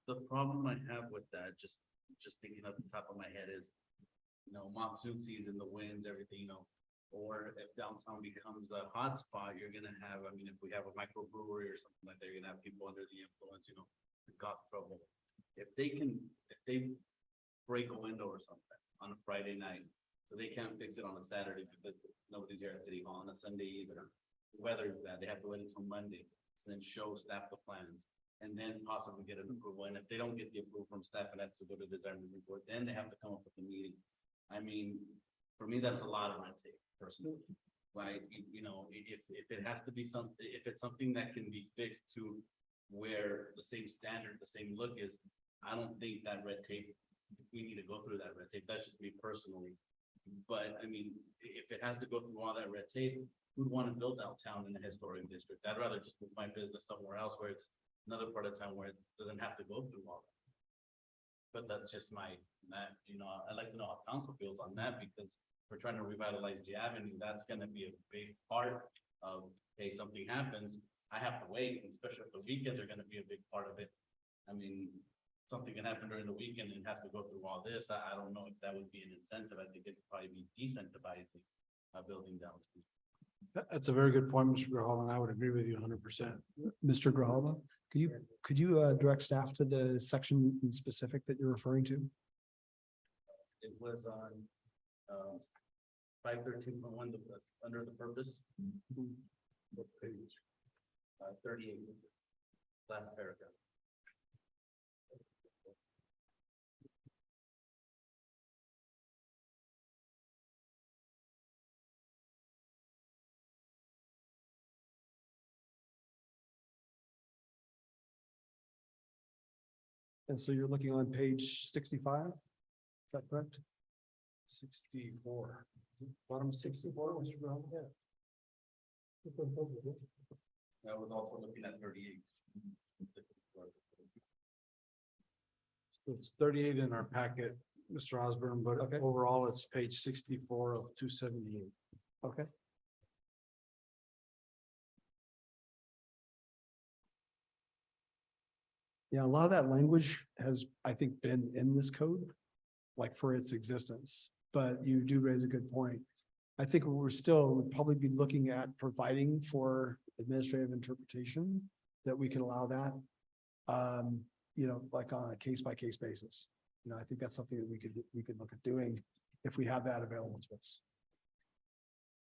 the problem I have with that, just thinking off the top of my head is, monsoon season, the winds, everything, or if downtown becomes a hot spot, you're gonna have, if we have a microbrewery or something like that, you're gonna have people under the influence, got trouble. If they break a window or something on a Friday night, so they can't fix it on a Saturday because nobody's here at City Hall on a Sunday either. Weather is bad, they have to wait until Monday, and then show staff the plans, and then possibly get an approval. And if they don't get the approval from staff and that's to go to the design review board, then they have to come up with a meeting. For me, that's a lot of red tape personally. Right, if it has to be something, if it's something that can be fixed to where the same standard, the same look is, I don't think that red tape, we need to go through that red tape. That's just me personally. But if it has to go through all that red tape, who'd want to build downtown in the historic district? I'd rather just move my business somewhere else where it's another part of town where it doesn't have to go through all that. But that's just I'd like to know how council feels on that because we're trying to revitalize G Avenue. That's gonna be a big part of, hey, something happens, I have to wait, and especially if the weekends are gonna be a big part of it. Something can happen during the weekend and it has to go through all this. I don't know if that would be an incentive. I think it'd probably be decentivizing building downtown. That's a very good point, Mr. Grohl, and I would agree with you 100%. Mr. Grijalva, Could you direct staff to the section in specific that you're referring to? It was on, 513.1, under the purpose. What page? 38. Last paragraph. And so you're looking on page 65? Is that correct? 64. Bottom 64, Mr. Brown? Yeah. I was also looking at 38. So it's 38 in our packet, Mr. Osborne, but Okay. overall it's page 64 of 278. Okay. Yeah, a lot of that language has, I think, been in this code, like for its existence, but you do raise a good point. I think we're still would probably be looking at providing for administrative interpretation that we can allow that. Like on a case by case basis. I think that's something that we could look at doing if we have that available to us.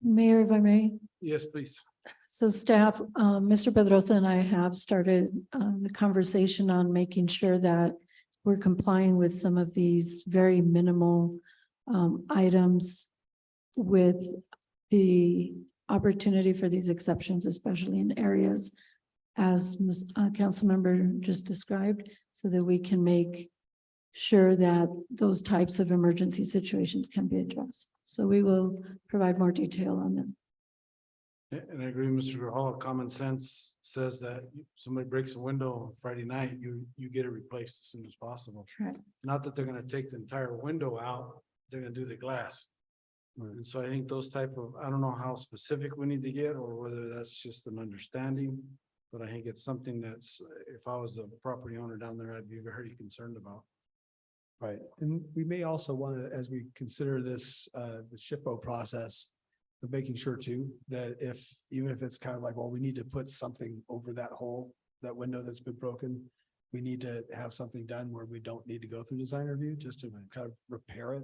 Mayor, if I may. Yes, please. So staff, Mr. Pedrosa and I have started the conversation on making sure that we're complying with some of these very minimal items with the opportunity for these exceptions, especially in areas as Councilmember just described, so that we can make sure that those types of emergency situations can be addressed. So we will provide more detail on them. And I agree, Mr. Grajal, common sense says that if somebody breaks a window on Friday night, you get it replaced as soon as possible. Correct. Not that they're gonna take the entire window out, they're gonna do the glass. And so I think those type of, I don't know how specific we need to get, or whether that's just an understanding. But I think it's something that's, if I was a property owner down there, I'd be very concerned about. Right, and we may also want to, as we consider this, the SHPO process, but making sure too, that even if it's kind of like, well, we need to put something over that hole, that window that's been broken. We need to have something done where we don't need to go through design review, just to kind of repair it.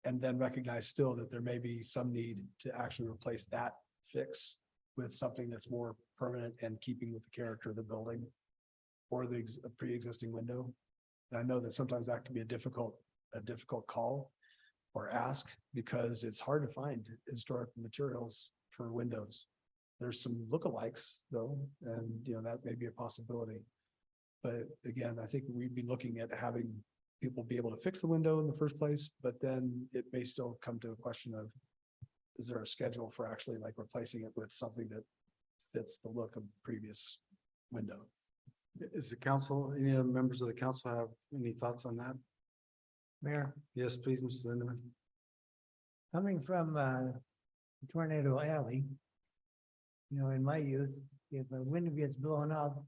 And then recognize still that there may be some need to actually replace that fix with something that's more permanent and keeping with the character of the building. Or the pre-existing window. And I know that sometimes that can be a difficult call or ask, because it's hard to find historic materials for windows. There's some lookalikes though, and that may be a possibility. But again, I think we'd be looking at having people be able to fix the window in the first place, but then it may still come to a question of, is there a schedule for actually like replacing it with something that fits the look of the previous window? Is the council, any other members of the council have any thoughts on that? Mayor, Yes, please, Mr. Lindeman. coming from Tornado Alley, in my youth, if a window gets blown out,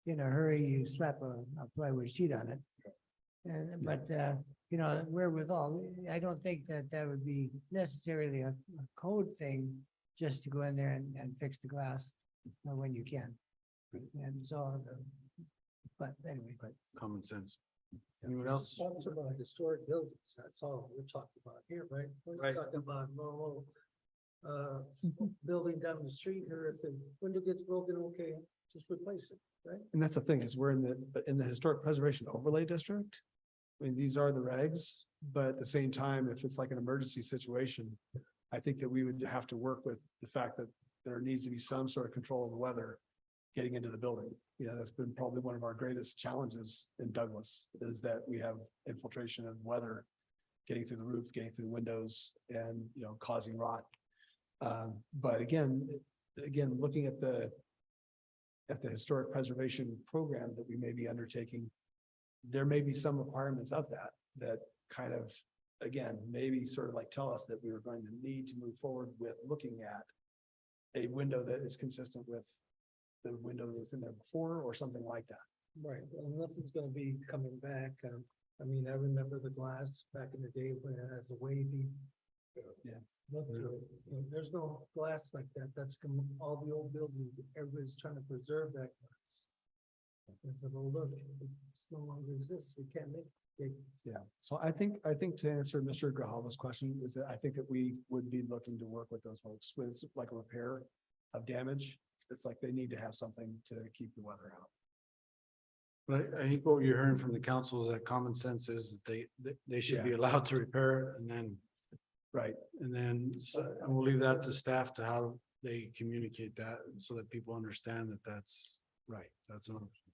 in a hurry, you slap a plywood sheet on it. But wherewithal, I don't think that would be necessarily a code thing just to go in there and fix the glass when you can. And so, but anyway. Common sense. Anyone else? Talks about historic buildings, that's all we're talking about here, right? We're Right. not talking about normal building down the street, or if the window gets broken, okay, just replace it, right? And that's the thing, is we're in the historic preservation overlay district. I mean, these are the regs, but at the same time, if it's like an emergency situation, I think that we would have to work with the fact that there needs to be some sort of control of the weather getting into the building. That's been probably one of our greatest challenges in Douglas, is that we have infiltration of weather getting through the roof, getting through the windows, and, causing rot. But again, looking at the historic preservation program that we may be undertaking, there may be some requirements of that kind of, again, maybe sort of like tell us that we were going to need to move forward with looking at a window that is consistent with the window that was in there before, or something like that. Right, well, nothing's gonna be coming back. I remember the glass back in the day when it has a wavy. Yeah. Look to it. There's no glass like that. That's all the old buildings. Everybody's trying to preserve that glass. It's an old look, it's no longer exists, we can't make it. Yeah, so I think to answer Mr. Grahava's question is that I think that we would be looking to work with those folks with like a repair of damage. It's like they need to have something to keep the weather out. But I think what you're hearing from the council is that common sense is that they should be allowed to repair it and then. Right. And then, and we'll leave that to staff to how they communicate that so that people understand that that's right. That's an option.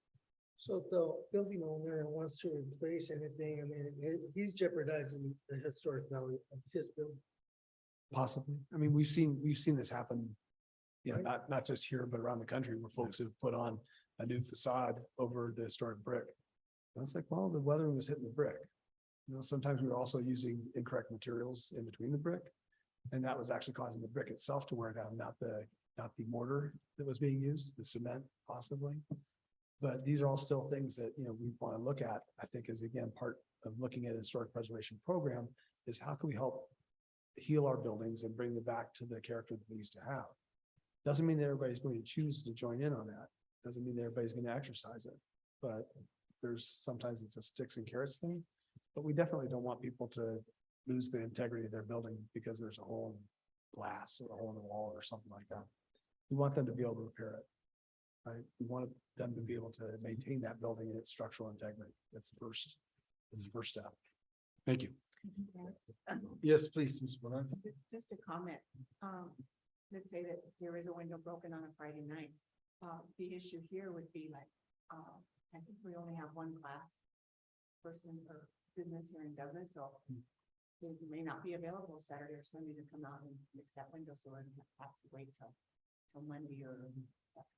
So if the building owner wants to replace anything, I mean, he's jeopardizing the historic value of his building. Possibly. I mean, we've seen this happen. You know, not just here, but around the country where folks have put on a new facade over the historic brick. And it's like, well, the weathering was hitting the brick. You know, sometimes we were also using incorrect materials in between the brick. And that was actually causing the brick itself to wear down, not the mortar that was being used, the cement possibly. But these are all still things that, you know, we want to look at, I think is again, part of looking at a historic preservation program is how can we help heal our buildings and bring them back to the character that they used to have. Doesn't mean that everybody's going to choose to join in on that. Doesn't mean that everybody's going to exercise it, but sometimes it's a sticks and carrots thing. But we definitely don't want people to lose the integrity of their building because there's a hole in glass or a hole in the wall or something like that. We want them to be able to repair it. Right? We want them to be able to maintain that building and its structural integrity. That's the first step. Thank you. Yes, please, Ms. Bernard. Just a comment, let's say that there is a window broken on a Friday night. The issue here would be like, I think we only have one class person or business here in Douglas, so they may not be available Saturday or Sunday to come out and fix that window, so we're gonna have to wait till Monday or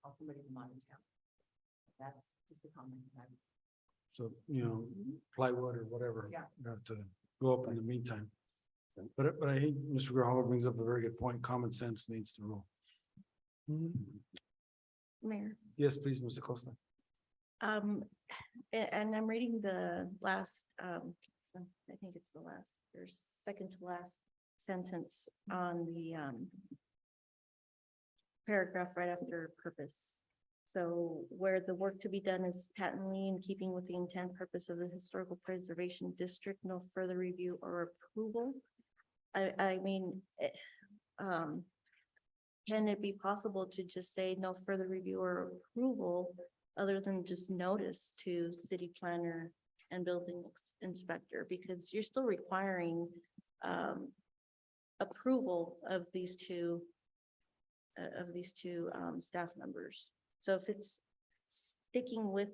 call somebody from out of town. That's just a comment. So, you know, plywood or whatever. Yeah. You have to go up in the meantime. But I think Mr. Graham brings up a very good point. Common sense needs to rule. Mayor, Yes, please, Mr. Costa. and I'm reading the last, I think it's the last, or second to last sentence on the, paragraph right after purpose. So where the work to be done is patently in keeping with the intent purpose of the Historical Preservation District, no further review or approval. I mean, can it be possible to just say no further review or approval other than just notice to city planner and building inspector? Because you're still requiring approval of these two staff members. So if it's sticking with,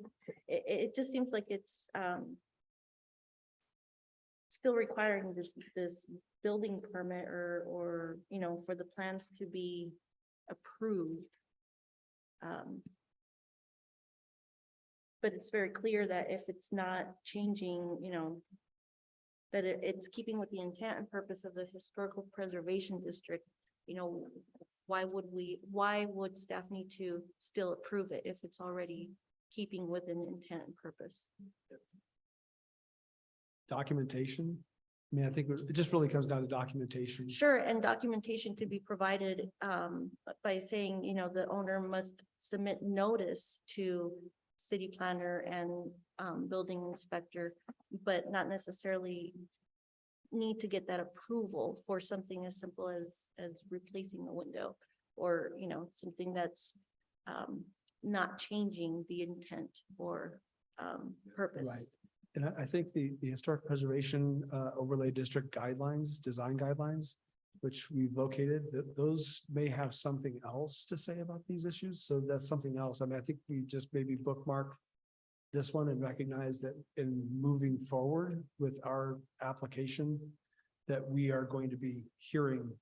it just seems like it's still requiring this building permit or, you know, for the plans to be approved. But it's very clear that if it's not changing, you know, that it's keeping with the intent and purpose of the Historical Preservation District, you know, why would staff need to still approve it if it's already keeping with an intent and purpose? Documentation. I mean, I think it just really comes down to documentation. Sure, and documentation could be provided by saying, you know, the owner must submit notice to city planner and building inspector, but not necessarily need to get that approval for something as simple as replacing the window, or, you know, something that's not changing the intent or purpose. Right. And I think the Historic Preservation Overlay District guidelines, design guidelines, which we've located, that those may have something else to say about these issues. So that's something else. I mean, I think we just maybe bookmark this one and recognize that in moving forward with our application, that we are going to be hearing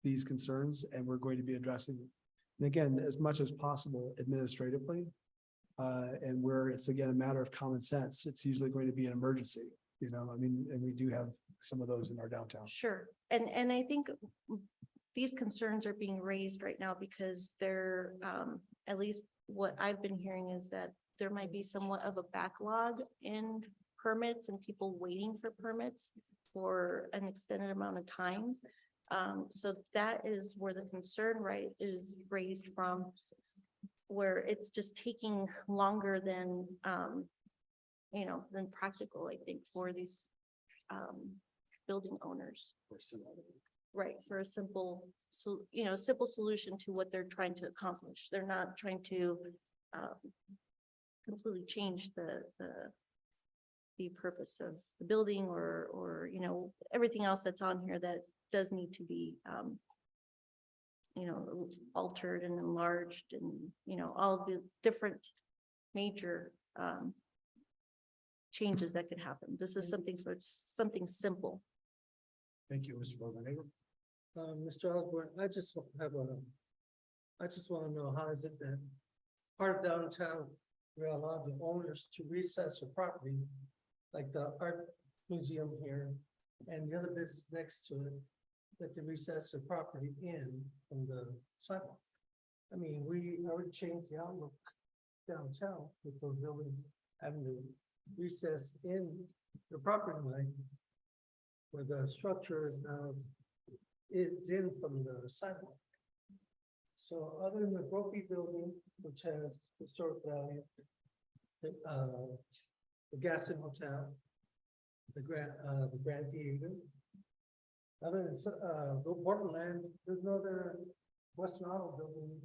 these concerns and we're going to be addressing, and again, as much as possible administratively. And where it's again a matter of common sense, it's usually going to be an emergency, you know, I mean, and we do have some of those in our downtown. Sure, and I think these concerns are being raised right now because they're, at least what I've been hearing is that there might be somewhat of a backlog in permits and people waiting for permits for an extended amount of time. So that is where the concern, right, is raised from. where it's just taking longer than, than practical, I think, for these, building owners. Right, for a simple, simple solution to what they're trying to accomplish. They're not trying to, completely change the purpose of the building or, everything else that's on here that does need to be, altered and enlarged and, all the different major, changes that could happen. This is something simple. Thank you, Mr. Board. Mr. Osborne, I just want to know, how is it that part of downtown, we allow the owners to recess their property, like the art museum here, and the other business next to it, that they recess their property in from the sidewalk? I mean, we already changed the outlook downtown with those buildings having to recess in the property line, where the structure now is in from the sidewalk. So other than the Brophy building, which has historic value, the Gaston Hotel, the Grand Theater, other than, Borderland, there's no other Western Auto building.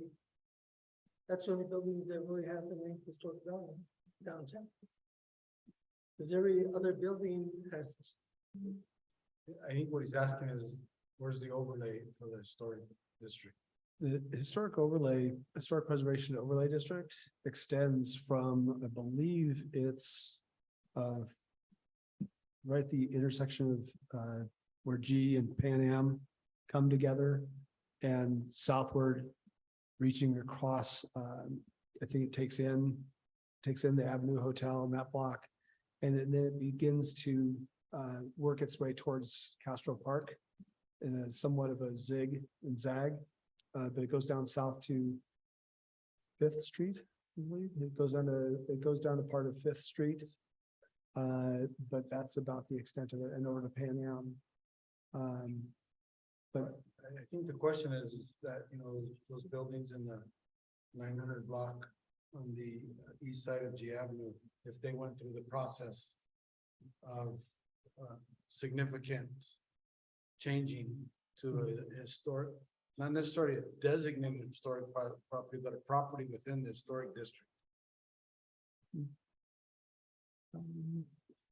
That's the only buildings that really have any historic value downtown. Because every other building has, I think what he's asking is, where's the overlay for the historic district? The historic preservation overlay district extends from, I believe it's right at the intersection of where G and Pan Am come together and southward, reaching across, I think it takes in the Avenue Hotel in that block. And then it begins to work its way towards Castro Park in a somewhat of a zig and zag. But it goes down south to Fifth Street, I believe. It goes down to part of Fifth Street. But that's about the extent of it, and over to Pan Am. But I think the question is that, those buildings in the 900 block on the east side of G Avenue, if they went through the process of significant changing to a historic, not necessarily a designated historic property, but a property within the historic district.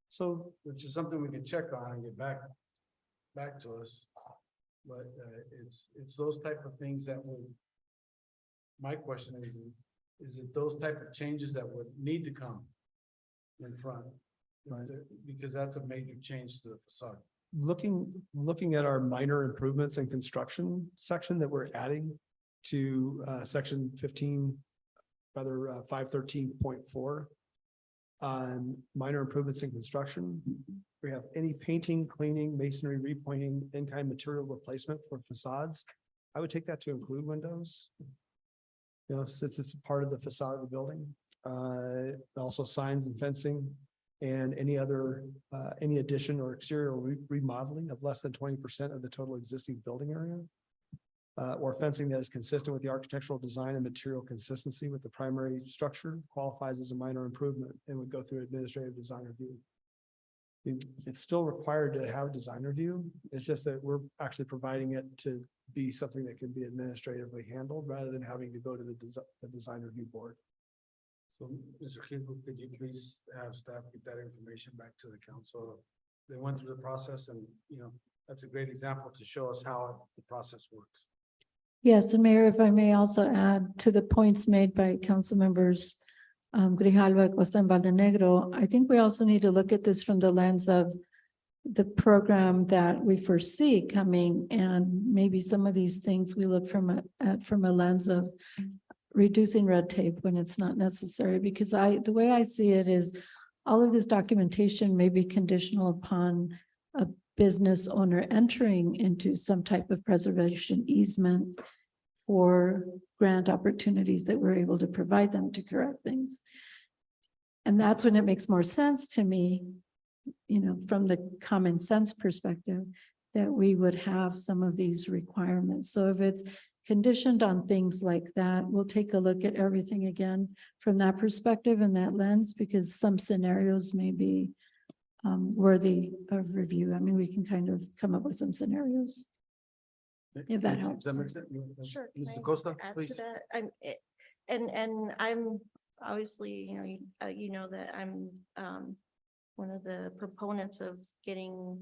So, which is something we can check on and get back to us. But it's those type of things that would, my question is it those type of changes that would need to come in front? Right. Because that's a major change to the facade. Looking at our minor improvements and construction section that we're adding to section 513.4 on minor improvements in construction, we have any painting, cleaning, masonry, repointing, in-kind material replacement for facades. I would take that to include windows. Since it's a part of the facade of the building, also signs and fencing, and any addition or exterior remodeling of less than 20% of the total existing building area, or fencing that is consistent with the architectural design and material consistency with the primary structure qualifies as a minor improvement and would go through administrative design review. It's still required to have a design review. It's just that we're actually providing it to be something that can be administratively handled rather than having to go to the design review board. So, Mr. Hinkle, could you please have staff get that information back to the council? They went through the process and, that's a great example to show us how the process works. Yes, and Mayor, if I may also add to the points made by council members Grijalva, Costa, and Valdenegro, I think we also need to look at this from the lens of the program that we foresee coming, and maybe some of these things we look from a lens of reducing red tape when it's not necessary, because the way I see it is all of this documentation may be conditional upon a business owner entering into some type of preservation easement for grant opportunities that we're able to provide them to correct things. And that's when it makes more sense to me, from the common sense perspective, that we would have some of these requirements. So if it's conditioned on things like that. We'll take a look at everything again from that perspective and that lens, because some scenarios may be worthy of review. I mean, we can kind of come up with some scenarios. If that helps. Does that make sense? Sure. can Mrs. I Costa, add to please. that? And I'm obviously, you know that I'm one of the proponents of getting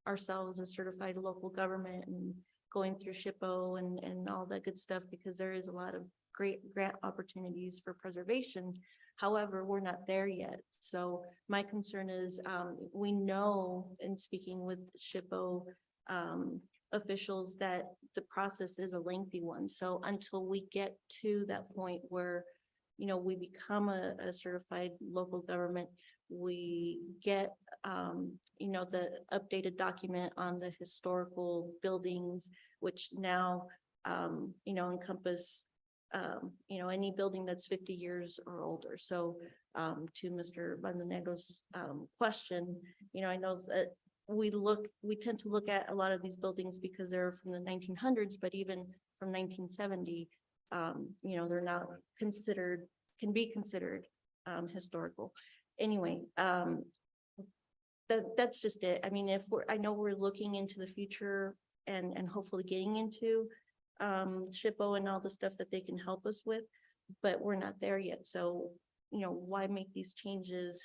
ourselves a certified local government and going through SHPO and all that good stuff, because there is a lot of great grant opportunities for preservation. However, we're not there yet. So my concern is, we know in speaking with SHPO officials that the process is a lengthy one. So until we get to that point where, we become a certified local government, we get, the updated document on the historical buildings, which now, encompass, any building that's 50 years or older. So, to Mr. Bandanego's, question, I know that we tend to look at a lot of these buildings because they're from the 1900s, but even from 1970, they're not considered, can be considered, historical. Anyway, that's just it. I mean, I know we're looking into the future and hopefully getting into, SHPO and all the stuff that they can help us with, but we're not there yet. So, why make these changes,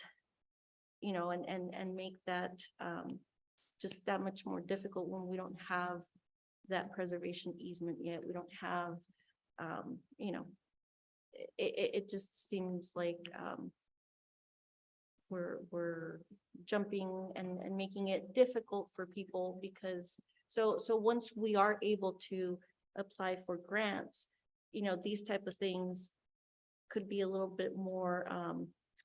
and make that, just that much more difficult when we don't have that preservation easement yet. We don't have, it just seems like, we're jumping and making it difficult for people because, so once we are able to apply for grants, these type of things could be a little bit more,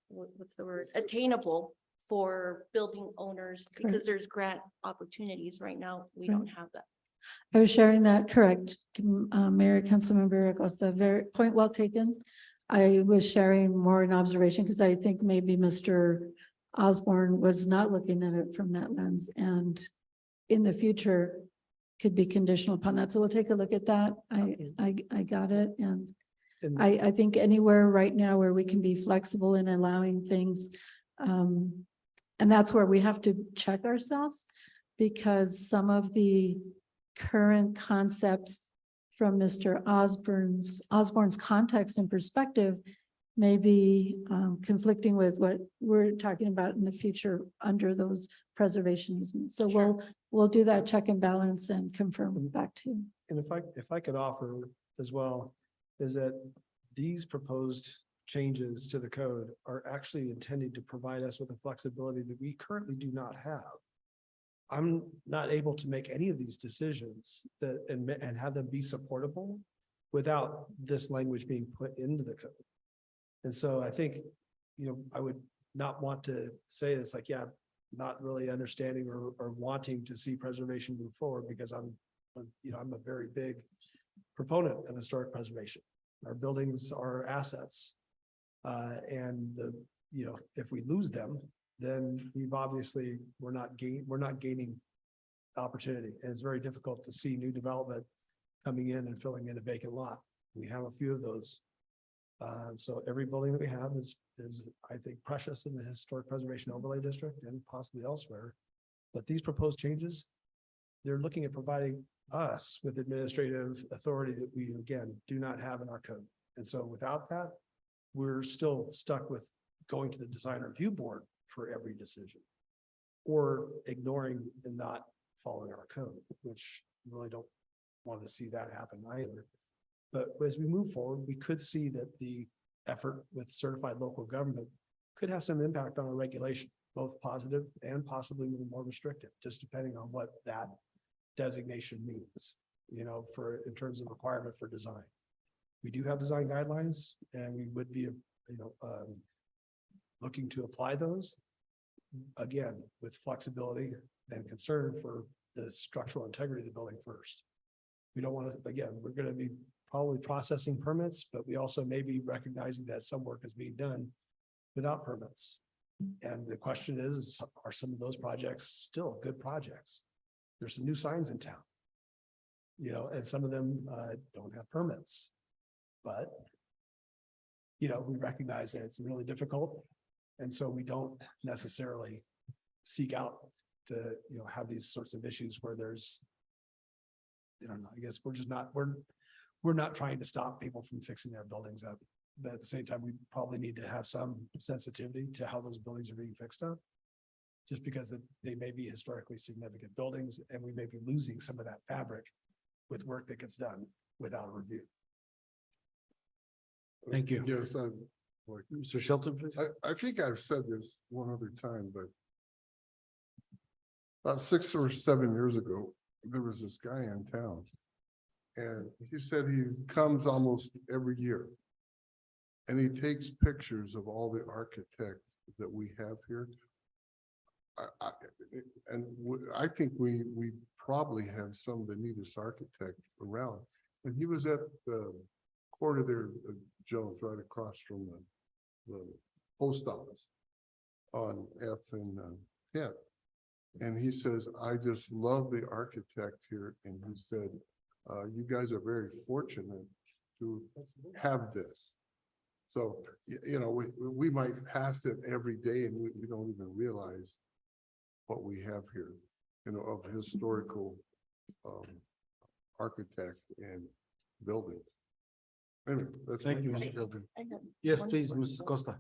what's the word, attainable for building owners, because there's grant opportunities. Right now, we don't have that. I was sharing that, correct. Mayor, Councilmember Acosta, very point well taken. I was sharing more an observation because I think maybe Mr. Osborne was not looking at it from that lens, and in the future could be conditional upon that. So we'll take a look at that. I got it. And I think anywhere right now where we can be flexible in allowing things, and that's where we have to check ourselves, because some of the current concepts from Mr. Osborne's context and perspective may be conflicting with what we're talking about in the future under those preservation easements. So we'll do that check and balance and confirm back to you. And if I could offer as well, is that these proposed changes to the code are actually intended to provide us with a flexibility that we currently do not have. I'm not able to make any of these decisions and have them be supportable without this language being put into the code. And so I think, I would not want to say it's like, yeah, not really understanding or wanting to see preservation move forward, because I'm a very big proponent of historic preservation. Our buildings are assets. And if we lose them, then we're not gaining opportunity. And it's very difficult to see new development coming in and filling in a vacant lot. We have a few of those. So every building that we have is I think precious in the historic preservation overlay district and possibly elsewhere. But these proposed changes, they're looking at providing us with administrative authority that we, again, do not have in our code. And so without that, we're still stuck with going to the design review board for every decision, or ignoring and not following our code, which really don't want to see that happen either. But as we move forward, we could see that the effort with certified local government could have some impact on our regulation, both positive and possibly even more restrictive, just depending on what that designation means, in terms of requirement for design. We do have design guidelines, and we would be, looking to apply those, again, with flexibility and concern for the structural integrity of the building first. We don't want to, again, we're going to be probably processing permits, but we also may be recognizing that some work is being done without permits. And the question is, are some of those projects still good projects? There's some new signs in town. You know, and some of them don't have permits. But you know, we recognize that it's really difficult. And so we don't necessarily seek out to, you know, have these sorts of issues where there's, I don't know, I guess we're just not, we're not trying to stop people from fixing their buildings up. But at the same time, we probably need to have some sensitivity to how those buildings are being fixed up. Just because they may be historically significant buildings and we may be losing some of that fabric with work that gets done without a review. Thank you. Yes, Mr. Shelton, please. I think I've said this one other time, but about 6 or 7 years ago, there was this guy in town. And he said he comes almost every year. And he takes pictures of all the architects that we have here. I think we probably have some of the neatest architects around. And he was at the corner there, Jones, right across from the post office on F and 10. And he says, I just love the architect here. And he said, you guys are very fortunate to have this. So, you know, we might pass it every day and we don't even realize what we have here, you know, of historical architect and building. Anyway, that's. Thank you, my- Mr. Shelton. I have Yes, one please, more. Ms. Costa.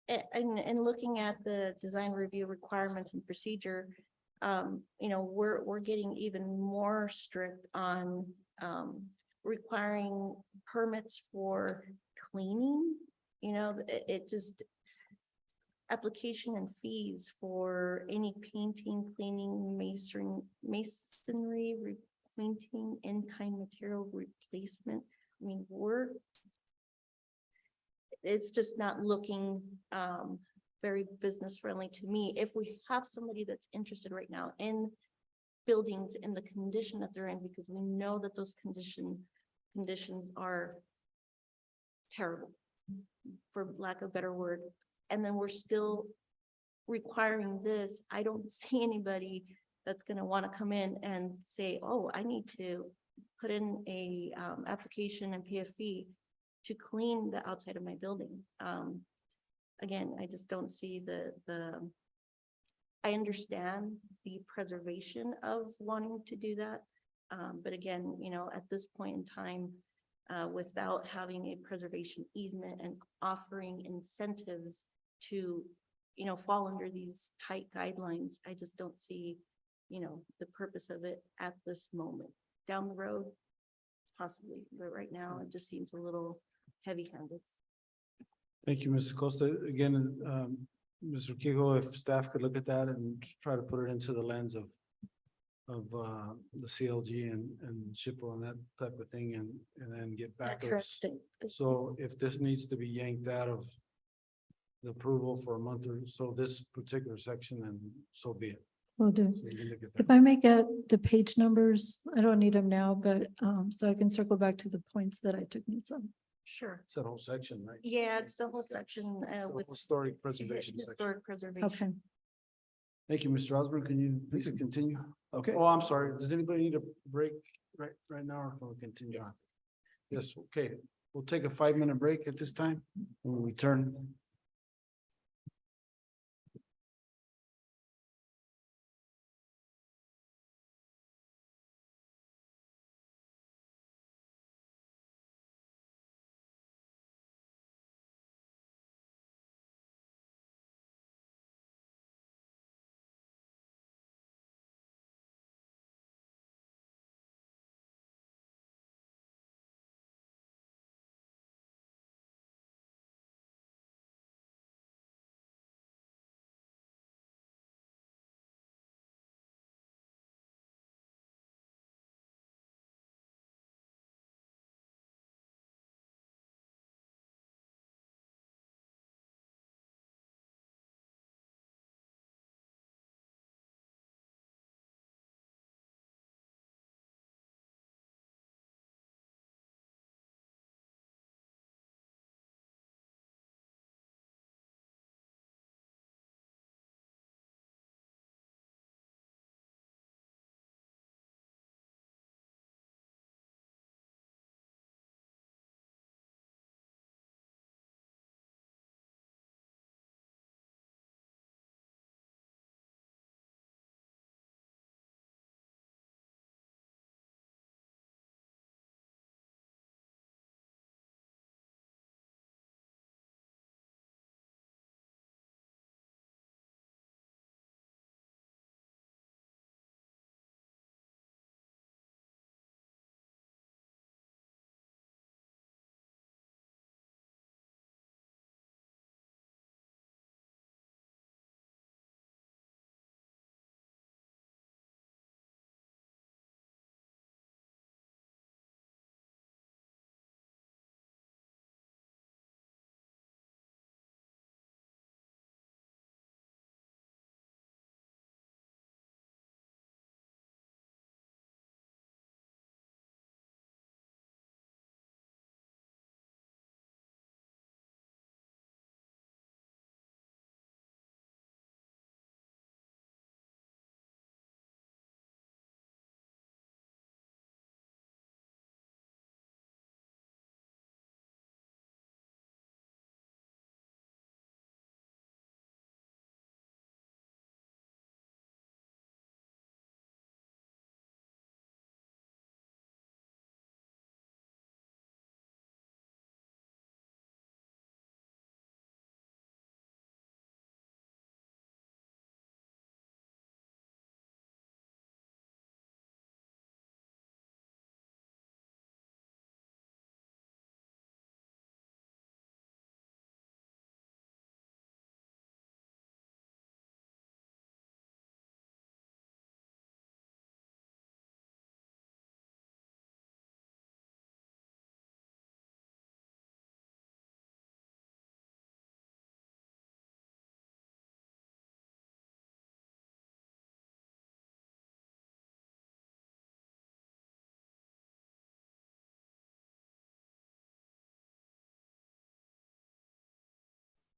And looking at the design review requirements and procedure, you know, we're getting even more strict on, requiring permits for cleaning, you know, it just, application and fees for any painting, cleaning, masonry, repainting, in-kind material replacement. I mean, it's just not looking very business friendly to me. If we have somebody that's interested right now in buildings in the condition that they're in, because we know that those conditions are terrible, for lack of a better word. And then we're still requiring this. I don't see anybody that's gonna wanna come in and say, oh, I need to put in a application and pay a fee to clean the outside of my building. Again, I just don't see I understand the preservation of wanting to do that. But again, you know, at this point in time, without having a preservation easement and offering incentives to, you know, fall under these tight guidelines, I just don't see, you know, the purpose of it at this moment. Down the road, possibly, but right now it just seems a little heavy-handed. Thank you, Mrs. Costa. Again, Mr. Kehoe, if staff could look at that and try to put it into the lens of the CLG and SHPO and that type of thing and then get back to us. So if this needs to be yanked out of the approval for a month or so, this particular section, then so be it. Will do. So you can look at If that. I may get the page numbers, I don't need them now, but so I can circle back to the points that I took notes on. Sure. It's that whole section, right? Yeah, it's the whole section The with historic preservation section. historic preservation. Okay. Thank you, Mr. Osborne. Can you please continue? Okay. Oh, I'm sorry. Does anybody need a break right now or can we continue on? Yes, okay. We'll take a 5-minute break at this time. When we return.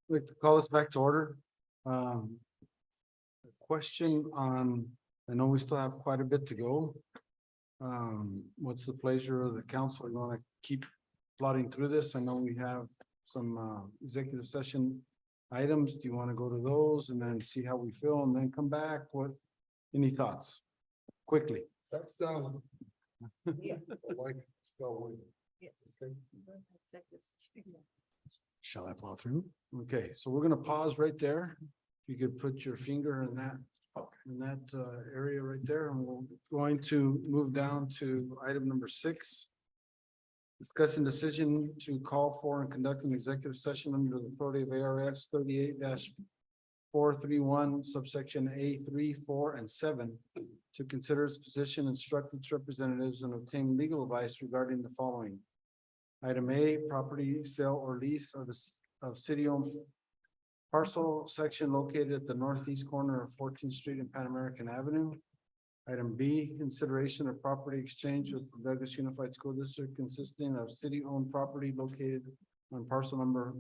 like to call us back to order. Question on, I know we still have quite a bit to go. What's the pleasure of the council? You want to keep plodding through this? I know we have some executive session items. Do you want to go to those and then see how we feel and then come back? What, any thoughts? Quickly. That sounds. Like, so, okay. Shall I plow through? Okay, so we're gonna pause right there. If you could put your finger in that area right there, and we're going to move down to item number 6. Discussing decision to call for and conduct an executive session under the authority of ARS 38-431 subsection A 3, 4, and 7 to consider its position, instruct its representatives, and obtain legal advice regarding the following. Item A, property sale or lease of city-owned parcel section located at the northeast corner of 14th Street and Pan American Avenue. Item B, consideration of property exchange with the Douglas Unified School District consisting of city-owned property located on parcel number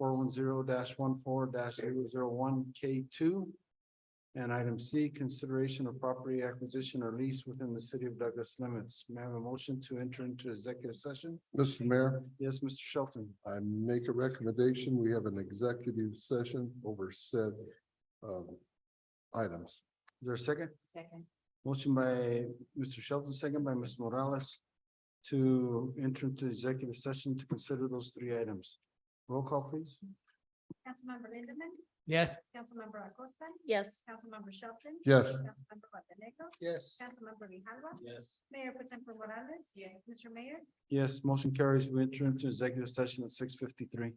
410-14-001 K2. And item C, consideration of property acquisition or lease within the city of Douglas limits. May I have a motion to enter into executive session? Mr. Mayor, Yes, Mr. Shelton. I make a recommendation. We have an executive session over said items. Is there a second? Second. Motion by Mr. Shelton, second by Ms. Morales to enter into executive session to consider those 3 items. Roll call, please. Councilmember Lindemann, Yes. Councilmember Acosta, Yes. Councilmember Shelton. Yes. Councilmember Bateneco, Yes. Councilmember Grijalva, Yes. Mayor Potempo Morales. Yes. Mr. Mayor, Yes, motion carries. We enter into executive session at 6:53.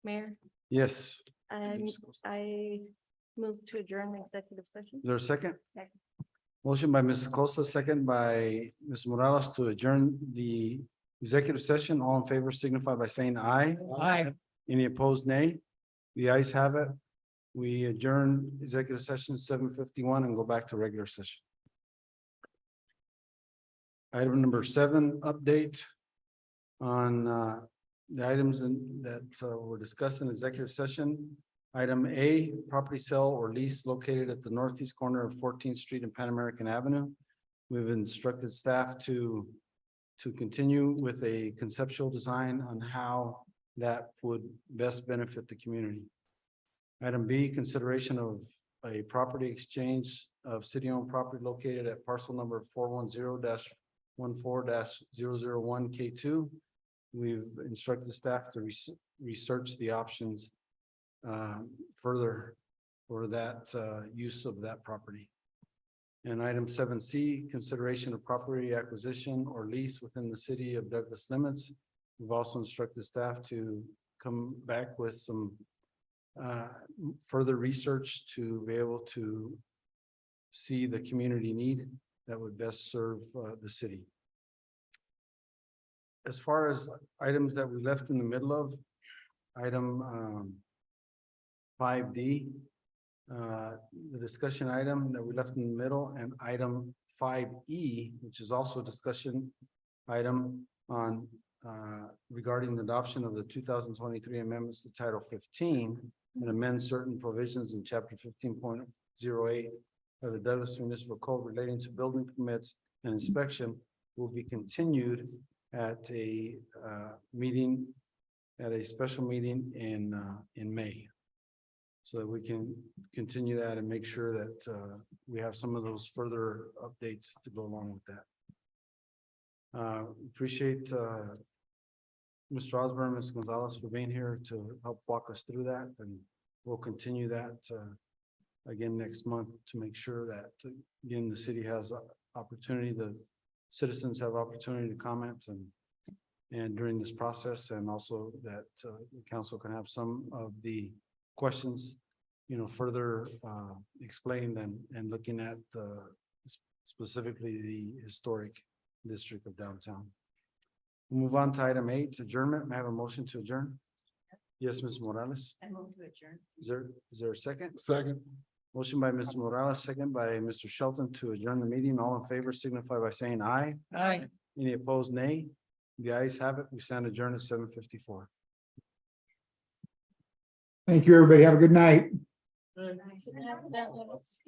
Mayor, Yes. I move to adjourn executive session. Is there a second? Second. Motion by Mrs. Costa, second by Ms. Morales to adjourn the executive session. All in favor signify by saying aye. Aye. Any opposed, nay? The ayes have it. We adjourn executive session 7:51 and go back to regular session. Item number 7, update on the items that were discussed in executive session. Item A, property sale or lease located at the northeast corner of 14th Street and Pan American Avenue. We've instructed staff to continue with a conceptual design on how that would best benefit the community. Item B, consideration of a property exchange of city-owned property located at parcel number 410-14-001 K2. We've instructed staff to research the options further for that use of that property. And item 7C, consideration of property acquisition or lease within the city of Douglas limits. We've also instructed staff to come back with some further research to be able to see the community need that would best serve the city. As far as items that we left in the middle of, item 5D, the discussion item that we left in the middle, and item 5E, which is also a discussion item on regarding the adoption of the 2023 amendments to Title 15 and amend certain provisions in Chapter 15.08 of the Douglas Municipal Code relating to building permits and inspection will be continued at a special meeting in May. So that we can continue that and make sure that we have some of those further updates to go along with that. Appreciate Mr. Osborne, Ms. Gonzalez for being here to help walk us through that, and we'll continue that again next month to make sure that again the city has opportunity, the citizens have opportunity to comment and during this process, and also that the council can have some of the questions, further explained and looking at specifically the historic district of downtown. We'll move on to item 8, adjournment. May I have a motion to adjourn? Yes, Ms. Morales. I move to adjourn. Is there a second? Second. Motion by Ms. Morales, second by Mr. Shelton to adjourn the meeting. All in favor signify by saying aye. Aye. Any opposed, nay? The ayes have it. We stand adjourned at 7:54. Thank you, everybody. Have a good night. That was-